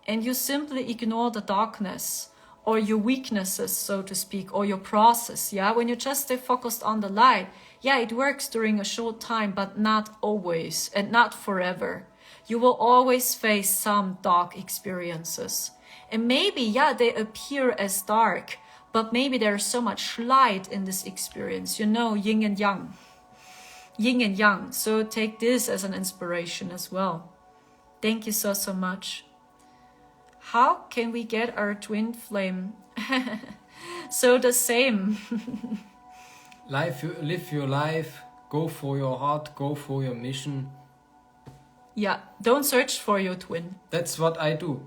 and you simply ignore the darkness or your weaknesses, so to speak, or your process. Yeah, when you just stay focused on the light, yeah, it works during a short time, but not always and not forever. You will always face some dark experiences. And maybe, yeah, they appear as dark, but maybe there's so much light in this experience. You know, yin and yang. Yin and yang. So take this as an inspiration as well. Thank you so much. How can we get our twin flame? So the same. Live your life. Go for your heart. Go for your mission. Yeah, don't search for your twin. That's what I do.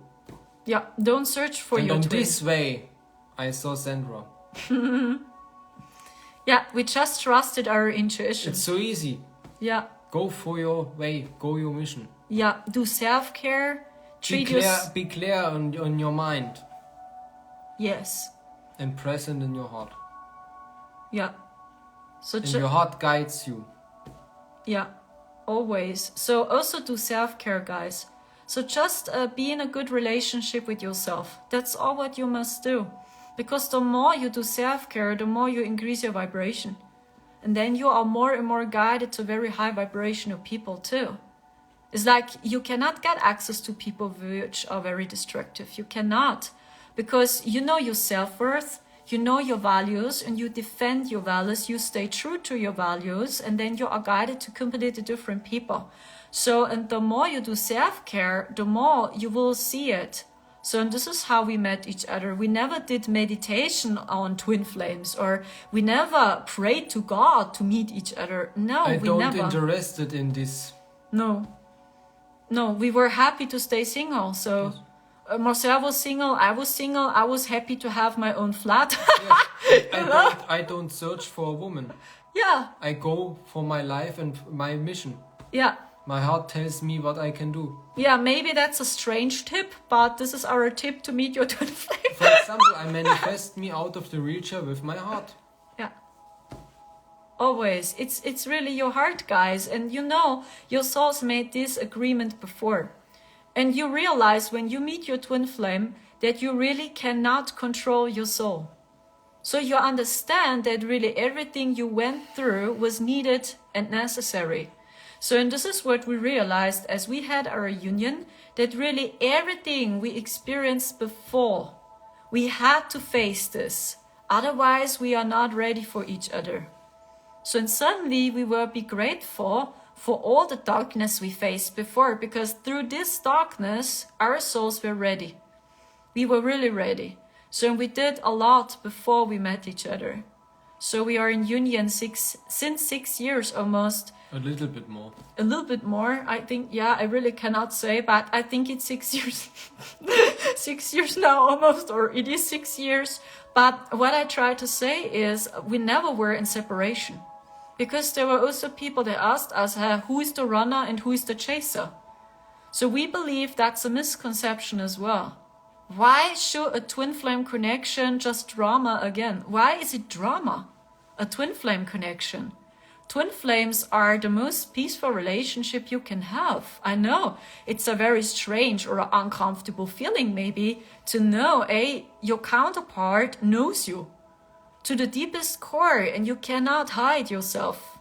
Yeah, don't search for and your on twin. This way, I saw Sandra. Yeah, we just trusted our intuition. It's so easy. Yeah. Go for your way. Go your mission. Yeah, do self-care. Be clear on your mind. Yes. And present in your heart. Yeah. So and your heart guides you. Yeah, always. So also do self-care, guys. So just be in a good relationship with yourself. That's all what you must do. Because the more you do self-care, the more you increase your vibration. And then you are more and more guided to very high vibrational people too. It's like you cannot get access to people which are very destructive. You cannot. Because you know your self-worth, you know your values, and you defend your values, you stay true to your values, and then you are guided to completely different people. So, and the more you do self-care, the more you will see it. So, and this is how we met each other. We never did meditation on twin flames, or we never prayed to God to meet each other. No, we never. I don't interested in this. No, we were happy to stay single. So, yes. Marcel was single, I was happy to have my own flat. Yes. I don't search for a woman. Yeah. I go for my life and my mission. Yeah. My heart tells me what I can do. Yeah, maybe that's a strange tip, but this is our tip to meet your twin flame. For example, I manifest me out of the wheelchair with my heart. Yeah. Always. It's really your heart, guys. And you know, your souls made this agreement before. And you realize when you meet your twin flame that you really cannot control your soul. So you understand that really everything you went through was needed and necessary. So, and this is what we realized as we had our union, that really everything we experienced before, we had to face this. Otherwise, we are not ready for each other. So and suddenly we will be grateful for all the darkness we faced before, because through this darkness, our souls were ready. We were really ready. So we did a lot before we met each other. So we are in union since 6 years almost. A little bit more. A little bit more, I think. Yeah, I really cannot say, but I think it's 6 years. 6 years now almost, or it is 6 years. But what I try to say is we never were in separation. Because there were also people that asked us, who is the runner and who is the chaser? So we believe that's a misconception as well. Why should a twin flame connection just drama again? Why is it drama? A twin flame connection. Twin flames are the most peaceful relationship you can have. I know it's a very strange or uncomfortable feeling maybe to know, your counterpart knows you to the deepest core and you cannot hide yourself.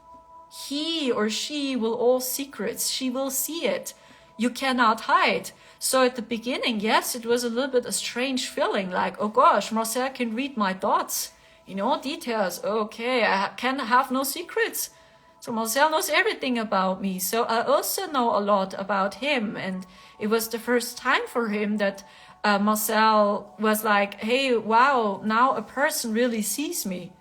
He or she will all secrets. She will see it. You cannot hide. So at the beginning, yes, it was a little bit a strange feeling like, oh gosh, Marcel can read my thoughts in all details. Okay, I can have no secrets. So Marcel knows everything about me. So I also know a lot about him. And it was the first time for him that Marcel was like, hey, wow, now a person really sees me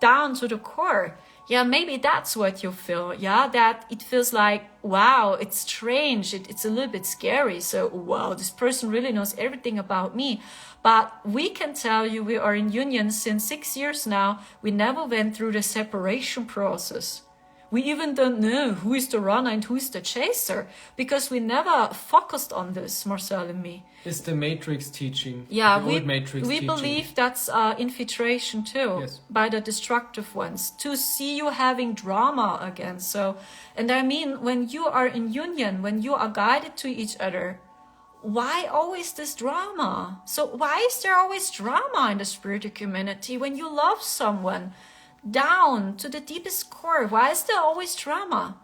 down to the core. Yeah, maybe that's what you feel. Yeah, that it feels like, wow, it's strange. It's a little bit scary. So, wow, this person really knows everything about me. But we can tell you we are in union since 6 years now. We never went through the separation process. We even don't know who is the runner and who is the chaser because we never focused on this, Marcel and me. It's the matrix teaching. Yeah, the old matrix we teaching. believe that's infiltration too, yes, by the destructive ones, to see you having drama again. So, and I mean, when you are in union, when you are guided to each other, why always this drama? So why is there always drama in the spiritual community when you love someone? Down to the deepest core, why is there always drama?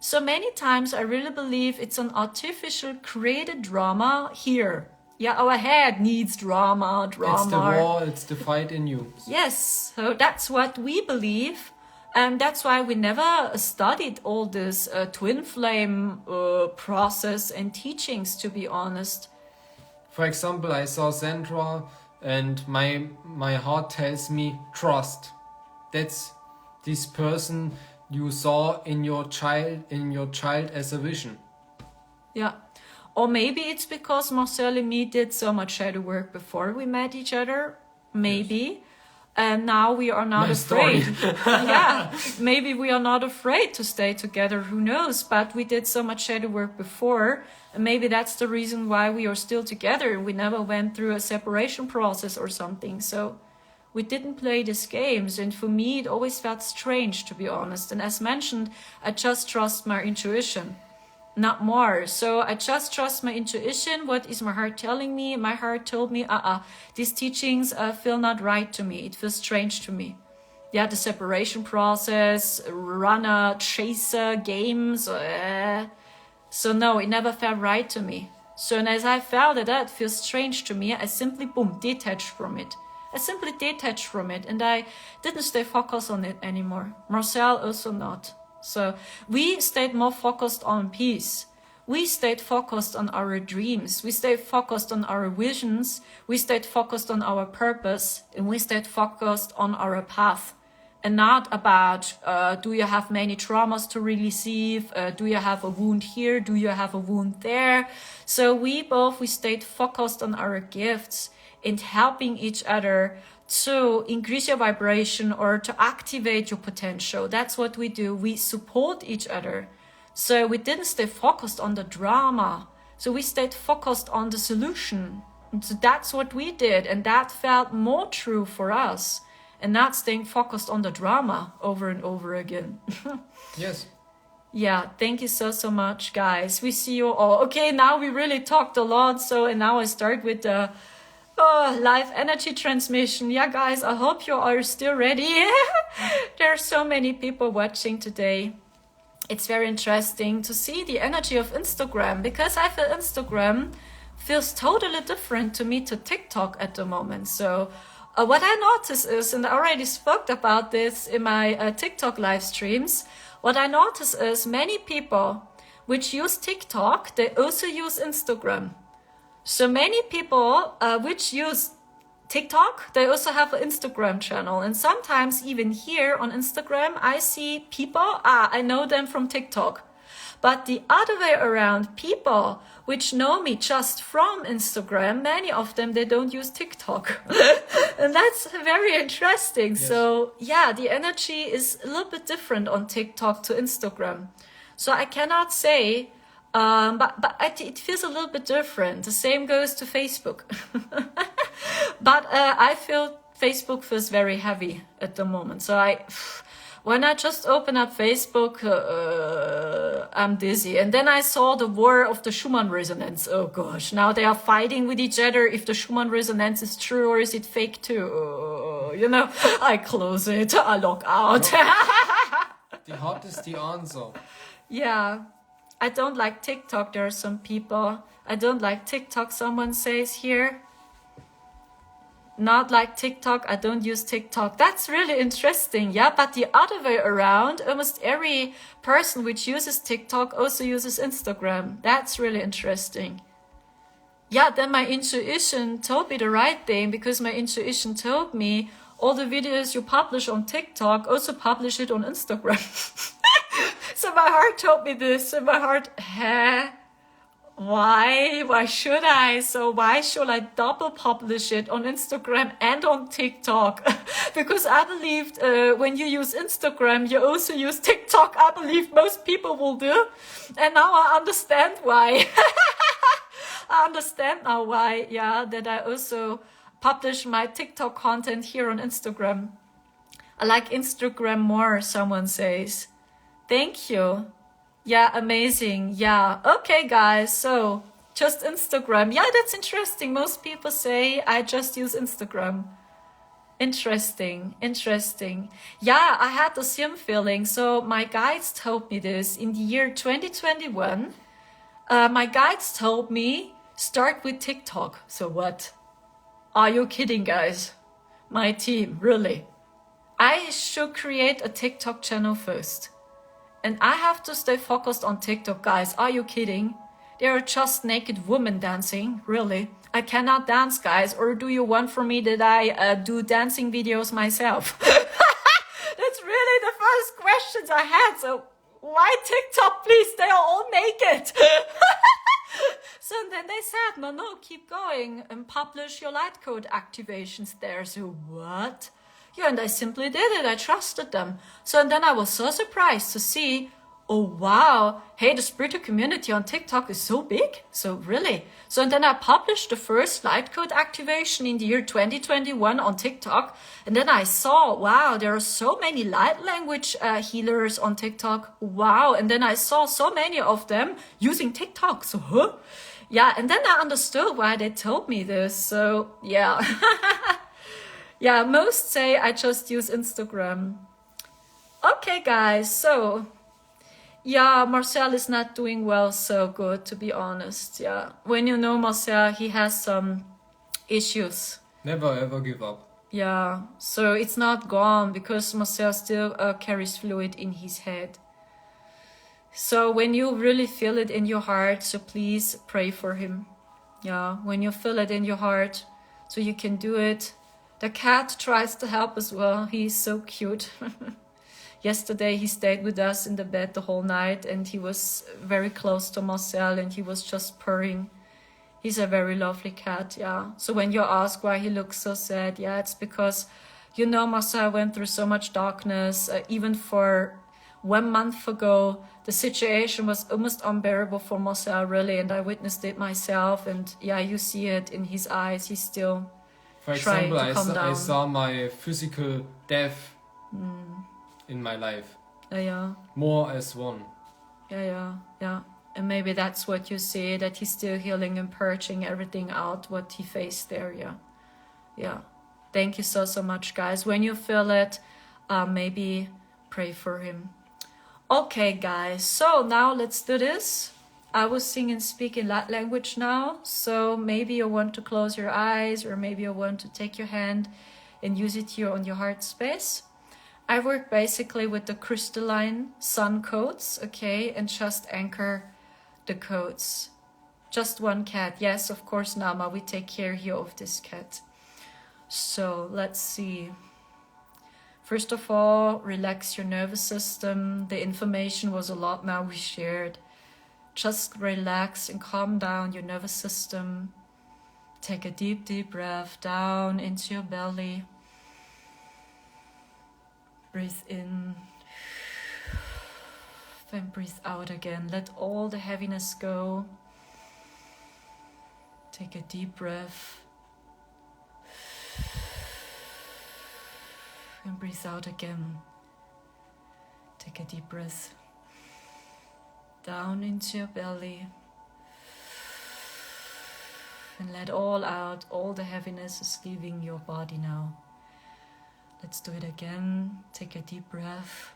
So many times I really believe it's an artificial created drama here. Yeah, our head needs drama. It's the war, it's the fight in you. Yes, so that's what we believe. And that's why we never studied all this twin flame process and teachings, to be honest. For example, I saw Sandra and my heart tells me trust. That's this person you saw in your child as a vision. Yeah. Or maybe it's because Marcel and me did so much shadow work before we met each other. Maybe. Yes. And now we are not afraid. Yeah. Maybe we are not afraid to stay together. Who knows? But we did so much shadow work before. And maybe that's the reason why we are still together. We never went through a separation process or something. So we didn't play these games, and for me it always felt strange, to be honest. And as mentioned, I just trust my intuition, not more. So I just trust my intuition. What is my heart telling me? My heart told me, these teachings feel not right to me. It feels strange to me. Yeah, the separation process, runner, chaser, games. So no, it never felt right to me. So and as I felt that feels strange to me, I simply, detached from it. I simply detached from it and I didn't stay focused on it anymore. Marcel also not. So we stayed more focused on peace. We stayed focused on our dreams. We stayed focused on our visions. We stayed focused on our purpose. And we stayed focused on our path. And not about, do you have many traumas to receive? Do you have a wound here? Do you have a wound there? So we stayed focused on our gifts and helping each other to increase your vibration or to activate your potential. That's what we do. We support each other. So we didn't stay focused on the drama. So we stayed focused on the solution. And so that's what we did. And that felt more true for us. And not staying focused on the drama over and over again. Yes. Yeah, thank you so much, guys. We see you all. Okay, now we really talked a lot. So, and now I start with the live energy transmission. Yeah, guys, I hope you are still ready. There are so many people watching today. It's very interesting to see the energy of Instagram, because I feel Instagram feels totally different to me to TikTok at the moment. So what I notice is, and I already spoke about this in my TikTok live streams, what I notice is many people which use TikTok, they also use Instagram. So many people which use TikTok, they also have an Instagram channel. And sometimes even here on Instagram, I see people, I know them from TikTok. But the other way around, people which know me just from Instagram, many of them, they don't use TikTok. And that's very interesting. Yes. So yeah, the energy is a little bit different on TikTok to Instagram. So I cannot say, but it feels a little bit different. The same goes to Facebook. But I feel Facebook feels very heavy at the moment. So when I just open up Facebook, I'm dizzy. And then I saw the war of the Schumann resonance. Oh gosh, now they are fighting with each other if the Schumann resonance is true or is it fake too. You know, I close it, I log out. The heart is the answer. Yeah, I don't like TikTok. There are some people. I don't like TikTok, someone says here. Not like TikTok, I don't use TikTok. That's really interesting, yeah? But the other way around, almost every person which uses TikTok also uses Instagram. That's really interesting. Yeah, then my intuition told me the right thing, because my intuition told me all the videos you publish on TikTok, also publish it on Instagram. So my heart told me this, and my heart, Why should I? So why should I double publish it on Instagram and on TikTok? Because I believed when you use Instagram, you also use TikTok. I believe most people will do. And now I understand why. I understand now why, yeah, that I also publish my TikTok content here on Instagram. I like Instagram more, someone says. Thank you. Yeah, amazing. Yeah. Okay, guys. So just Instagram. Yeah, that's interesting. Most people say I just use Instagram. Interesting. Yeah, I had the same feeling. So my guides told me this in the year 2021. My guides told me start with TikTok. So what? Are you kidding, guys? My team, really? I should create a TikTok channel first. And I have to stay focused on TikTok, guys. Are you kidding? There are just naked women dancing. Really? I cannot dance, guys. Or do you want from me that I do dancing videos myself? That's really the first questions I had. So why TikTok, please? They are all naked. So then they said, no, keep going and publish your light code activations there. So what? Yeah, and I simply did it. I trusted them. So and then I was so surprised to see, oh wow, hey, the spiritual community on TikTok is so big. So really. So and then I published the first light code activation in the year 2021 on TikTok. And then I saw, wow, there are so many light language healers on TikTok. Wow. And then I saw so many of them using TikTok. So, yeah, and then I understood why they told me this. So, yeah. Yeah, most say I just use Instagram. Okay, guys, so yeah, Marcel is not doing well so good, to be honest. Yeah, when you know Marcel, he has some issues. Never ever give up. Yeah, so it's not gone because Marcel still carries fluid in his head. So when you really feel it in your heart, so please pray for him. Yeah, when you feel it in your heart, so you can do it. The cat tries to help as well. He's so cute. Yesterday he stayed with us in the bed the whole night and he was very close to Marcel and he was just purring. He's a very lovely cat, yeah. So when you ask why he looks so sad, yeah, it's because, you know, Marcel went through so much darkness. Even for 1 month ago, the situation was almost unbearable for Marcel, really. And I witnessed it myself. And yeah, you see it in his eyes. He's still... For example, I saw my physical death in my life. Yeah. More as one. Yeah. And maybe that's what you see, that he's still healing and purging everything out, what he faced there, yeah. Thank you so much, guys. When you feel it, maybe pray for him. Okay, guys, so now let's do this. I will sing and speak in that language now. So maybe you want to close your eyes, or maybe you want to take your hand and use it here on your heart space. I work basically with the crystalline sun codes, okay, and just anchor the codes. Just one cat. Yes, of course, Nama, we take care here of this cat. So let's see. First of all, relax your nervous system. The information was a lot now we shared. Just relax and calm down your nervous system. Take a deep, deep breath down into your belly. Breathe in. Then breathe out again. Let all the heaviness go. Take a deep breath. And breathe out again. Take a deep breath. Down into your belly. And let all out. All the heaviness is leaving your body now. Let's do it again. Take a deep breath.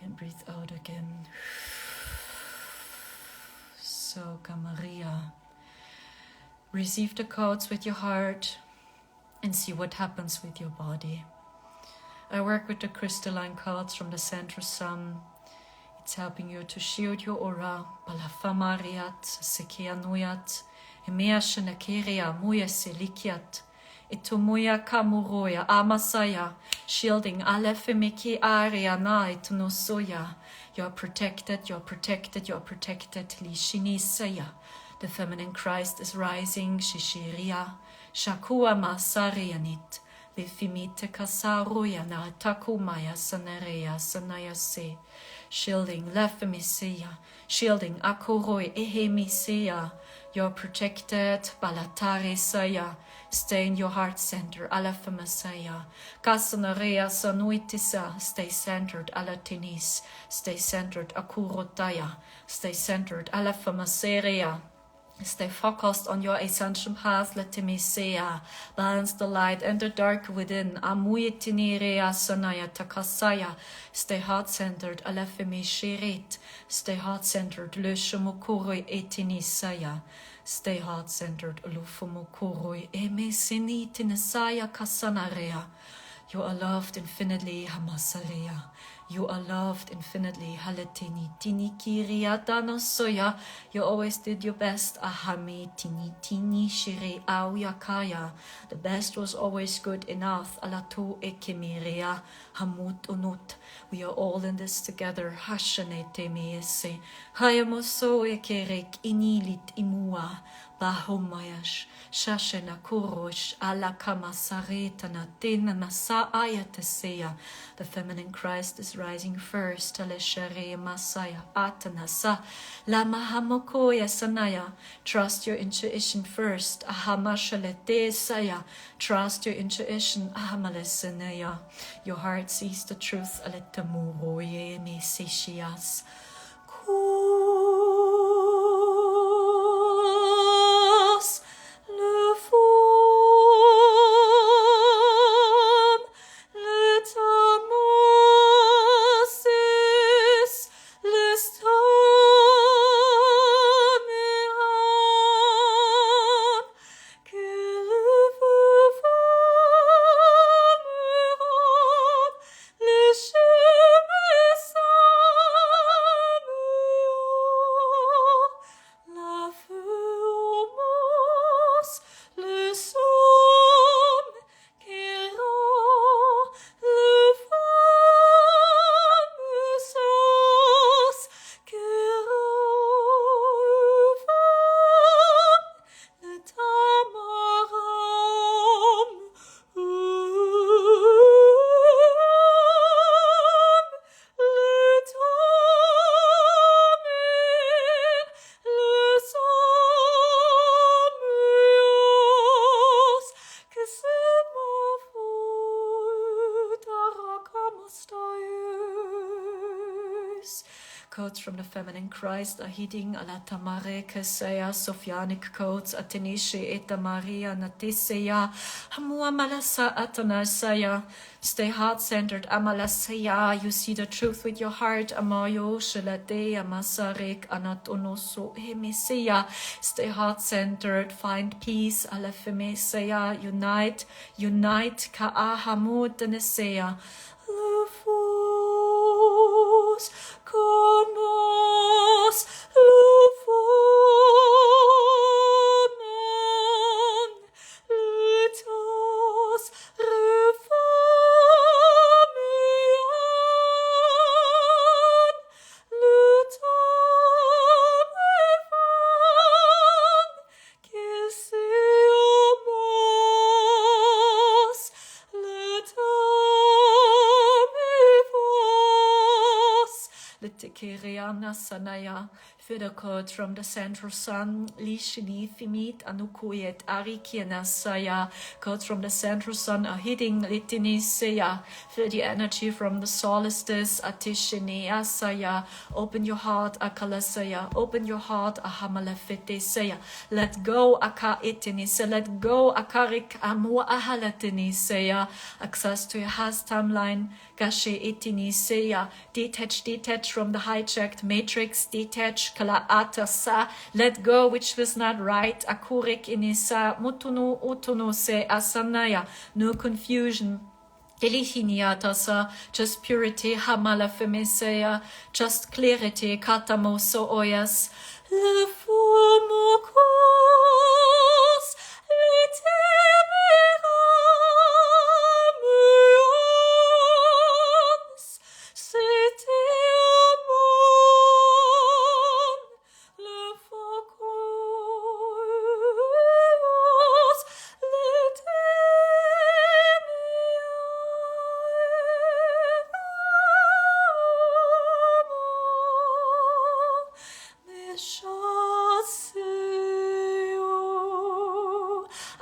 And breathe out again. So, Kamaria. Receive the codes with your heart and see what happens with your body. I work with the crystalline codes from the central sun. It's helping you to shield your aura. Balafamariat, Sekianuyat, Emeashenakeria, Muya Selikiat, Itumuya Kamuroya, Amasaya, shielding Alefemiki Aria Na Itunosoya. You're protected, you're protected, you're protected. Lishinisaya. The feminine Christ is rising. Shishiria. Shakua Masarianit. Lifimite Kasaruya na Takumaya Sanareya Sanayase. Shielding Lefemiseya. Shielding Akuroi Ehemiseya. You're protected. Balatare Saya. Stay in your heart center. Alefemasaya. Kasanareya Sanuitisa. Stay centered. Alatinis. Stay centered. Akurotaya. Stay centered. Alefemaseria. Stay focused on your ascension path. Let me say, balance the light and the dark within. Amuyitinirea sanaya takasaya. Stay heart-centered. Alefemi shirit. Stay heart-centered. Lushamukuroi etinisaya. Stay heart-centered. Ulufumukuroi emesinitinesaya kasanarea. You are loved infinitely. Hamasarea. You are loved infinitely. Haletini tini kiriatano soya. You always did your best. Ahami tini tini shire auyakaya. The best was always good enough. Alatu ekemiria hamut unut. We are all in this together. Hashanete meese. Hayamoso ekerek inilit imua. Bahomayash. Shashena kurosh alakama saretana tena nasa ayateseya. The feminine Christ is rising first. Aleshare masaya atanasa la mahamokoya sanaya. Trust your intuition first. Ahamashalete saya. Trust your intuition. Ahamalesenaya. Your heart sees the truth. Aletamuroye mesishias. Le forme, le tamasis, le stameram, que le formeram, le chemin Codes from the feminine Christ are hitting Alatamare Kesaya, Sophianic codes, Atenishe Eta Maria Natisaya, Hamua Malasa Atanasaya. Stay heart-centered, Amalasaya. You see the truth with your heart, Amayo Shelate Amasarik Anatonoso Hemisaya. Stay heart-centered, find peace, Alefemesaya. Unite, Ka'ahamut Nesaya. Lufus, Konos, Lufonon, Lutos, Rufamion, Luton, Evan, Kisiomos, Litikiriana Sanaya, Fidakot from the central sun, Lishini Fimit Anukuyet Arikiana Saya, codes from the central sun are hitting Litini Saya, feel the energy from the solstice, Atishinea Saya, open your heart, Akalasaya, open your heart, Ahamalafete Saya, let go, Aka Itini, let go, Akarik Amu Ahalatini Saya, access to your has timeline, Gashe Itini Saya, detach from the hijacked matrix, detach, Kala Atasa, let go which was not right, Akurik Inisa, Mutunu Utunu Se Asanaya, no confusion. Delihiniatasa, just purity, Hamala Femeseya, just clarity, Katamoso Oyas, Lefumokos, Litemiramus, Sitiamon, Lefokos,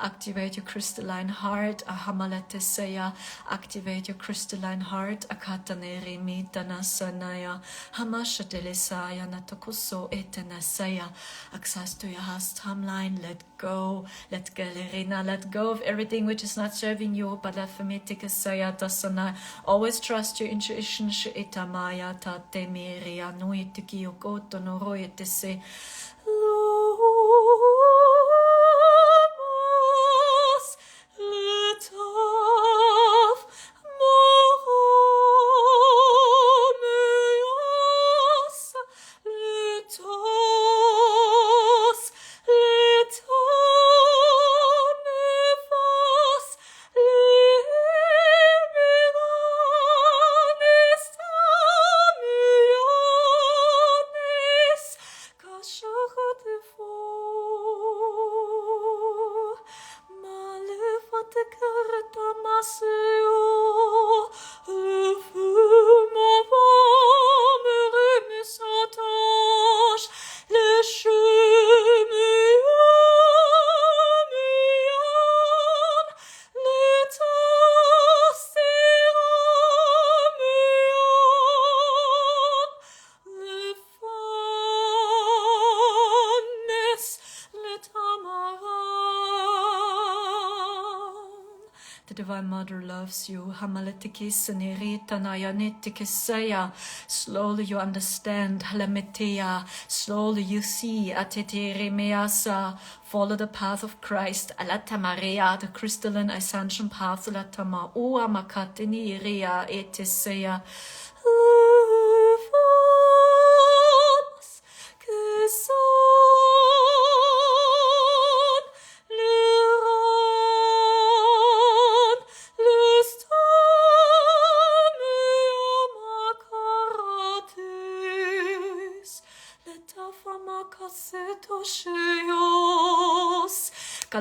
Activate your crystalline heart, Ahamalateseya. Activate your crystalline heart, Akataneri Mitanasanaya. Hamashatelesaya Natokuso Etenasaya. Access to your heart's timeline. Let go. Let galerina. Let go of everything which is not serving you. Balafemitikasaya Dasana. Always trust your intuition. Shiitamaya Tatemiria Nuitiki Yokoto Noroyetese. The Divine Mother loves you. Slowly you understand. Slowly you see. Follow the path of Christ. The crystalline ascension path.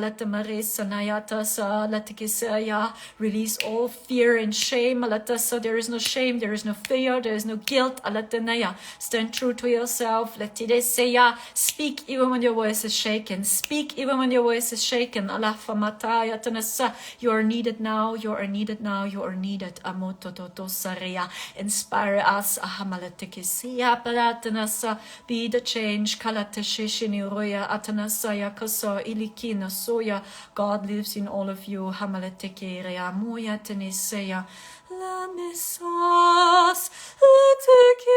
kalata marisa nayata sa latikisaya. Release all fear and shame. Alatasa, there is no shame, there is no fear, there is no guilt. Alatanaya, stand true to yourself. Latideseya, speak even when your voice is shaken. Speak even when your voice is shaken. Alafamataya tanasa, you are needed now, you are needed now, you are needed. Amotototo saria, inspire us. Ahamalatikisia palatanasa, be the change. Kalatashishiniroya atanasaya kasa ilikina soya. God lives in all of you. Hamalatekerea moya teneseya. Lanisas litekis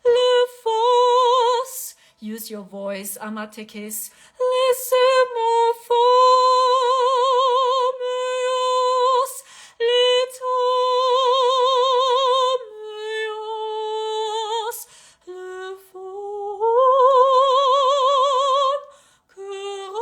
lefos. Use your voice. Amatekis lisemofos litomeos lefon keromeos.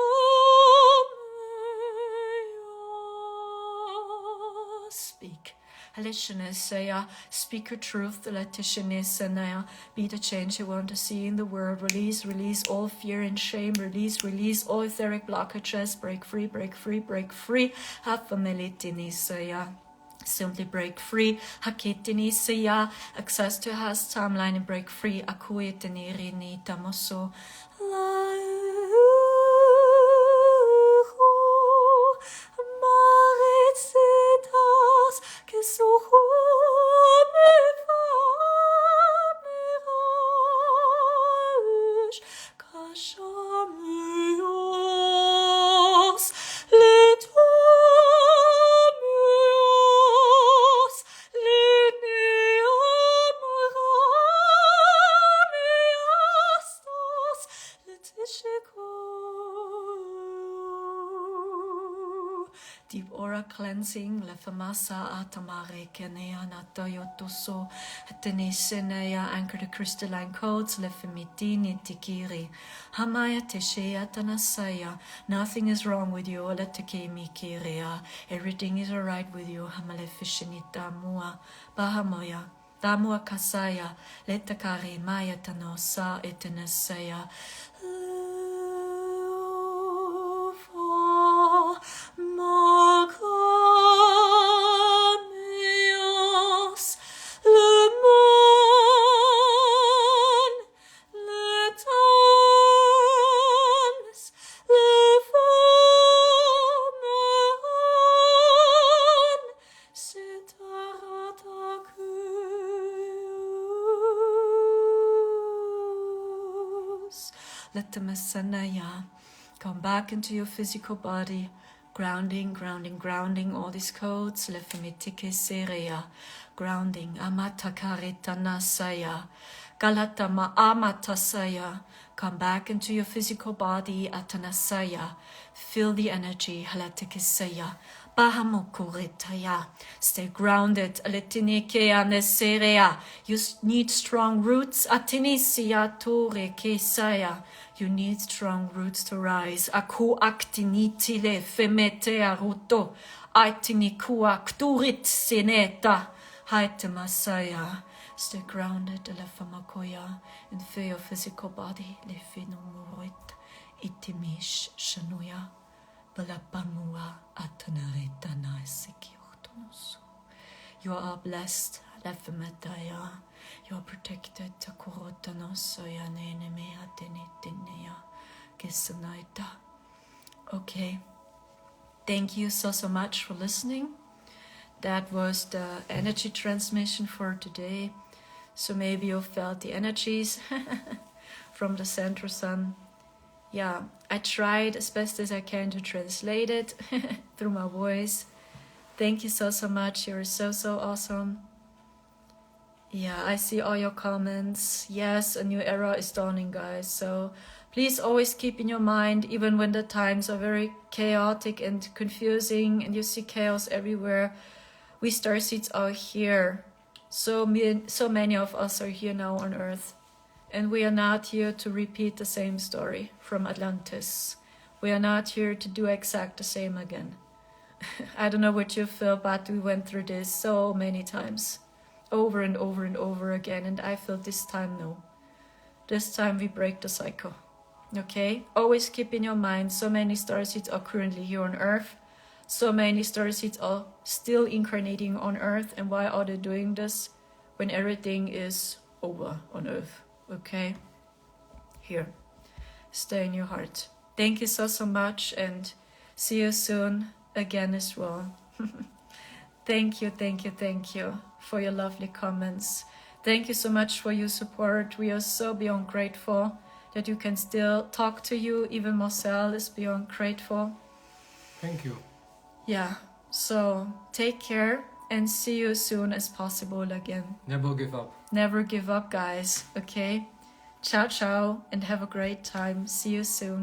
Speak. Halishanesaya, speak your truth. Latishanesanaya, be the change you want to see in the world. Release, release all fear and shame. Release, release all etheric blockages. Break free, break free, break free. Hafamilitinisaya. Simply break free. Hakitinisaya. Access to has timeline and break free. Akuitiniri tamoso. Maritsitas que suhumevamiraj kashamios litomios liniamramiastos litishiko. Deep aura cleansing, lefamasa atamare kenea natayotoso, tenesenea, anchor the crystalline codes, lefemitini tikiri, hamaya teshea tanasaya. Nothing is wrong with you, letekemi kirea. Everything is alright with you, hamalefishinita mua, bahamoya. Damua kasaya, letakari maya tanosa etenesaya. Makamios, lemon, letons, lefomeron, sitaratakus. Let the Messiah come back into your physical body. Grounding, grounding, grounding all these codes. Lefemitike serea. Grounding. Amatakaretanasaya. Galatama amatasaya. Come back into your physical body. Atanasaya. Feel the energy. Halatikisaya. Bahamokuritaya. Stay grounded. Aletinekea neserea. You need strong roots. Atinisia tore kesaya. You need strong roots to rise. Aku actinitile femetea ruto. Aitinikua kturit sineta. Haite masaya. Stay grounded. Elefamakoya. And feel your physical body. Lefinumurit. Itimish shanuya. Balapamua atanaretana sekiortonosu. You are blessed. Lefemetaya. You are protected. Takurotanosoya nenemea tenetineya kisanaita. Okay. Thank you so much for listening. That was the energy transmission for today. So maybe you felt the energies from the Central Sun. Yeah, I tried as best as I can to translate it through my voice. Thank you so much. You're so awesome. Yeah, I see all your comments. Yes, a new era is dawning, guys. So please always keep in your mind, even when the times are very chaotic and confusing and you see chaos everywhere, we starseeds are here. So many of us are here now on Earth. And we are not here to repeat the same story from Atlantis. We are not here to do exact the same again. I don't know what you feel, but we went through this so many times. Over and over and over again, and I feel this time no. This time we break the cycle. Okay? Always keep in your mind, so many star seeds are currently here on Earth. So many star seeds are still incarnating on Earth. And why are they doing this when everything is over on Earth? Okay? Here. Stay in your heart. Thank you so, so much, and see you soon again as well. Thank you, thank you, thank you for your lovely comments. Thank you so much for your support. We are so beyond grateful that you can still talk to you. Even Marcel is beyond grateful. Thank you. Yeah, so take care and see you as soon as possible again. Never give up. Never give up, guys, okay? Ciao, ciao, and have a great time. See you soon.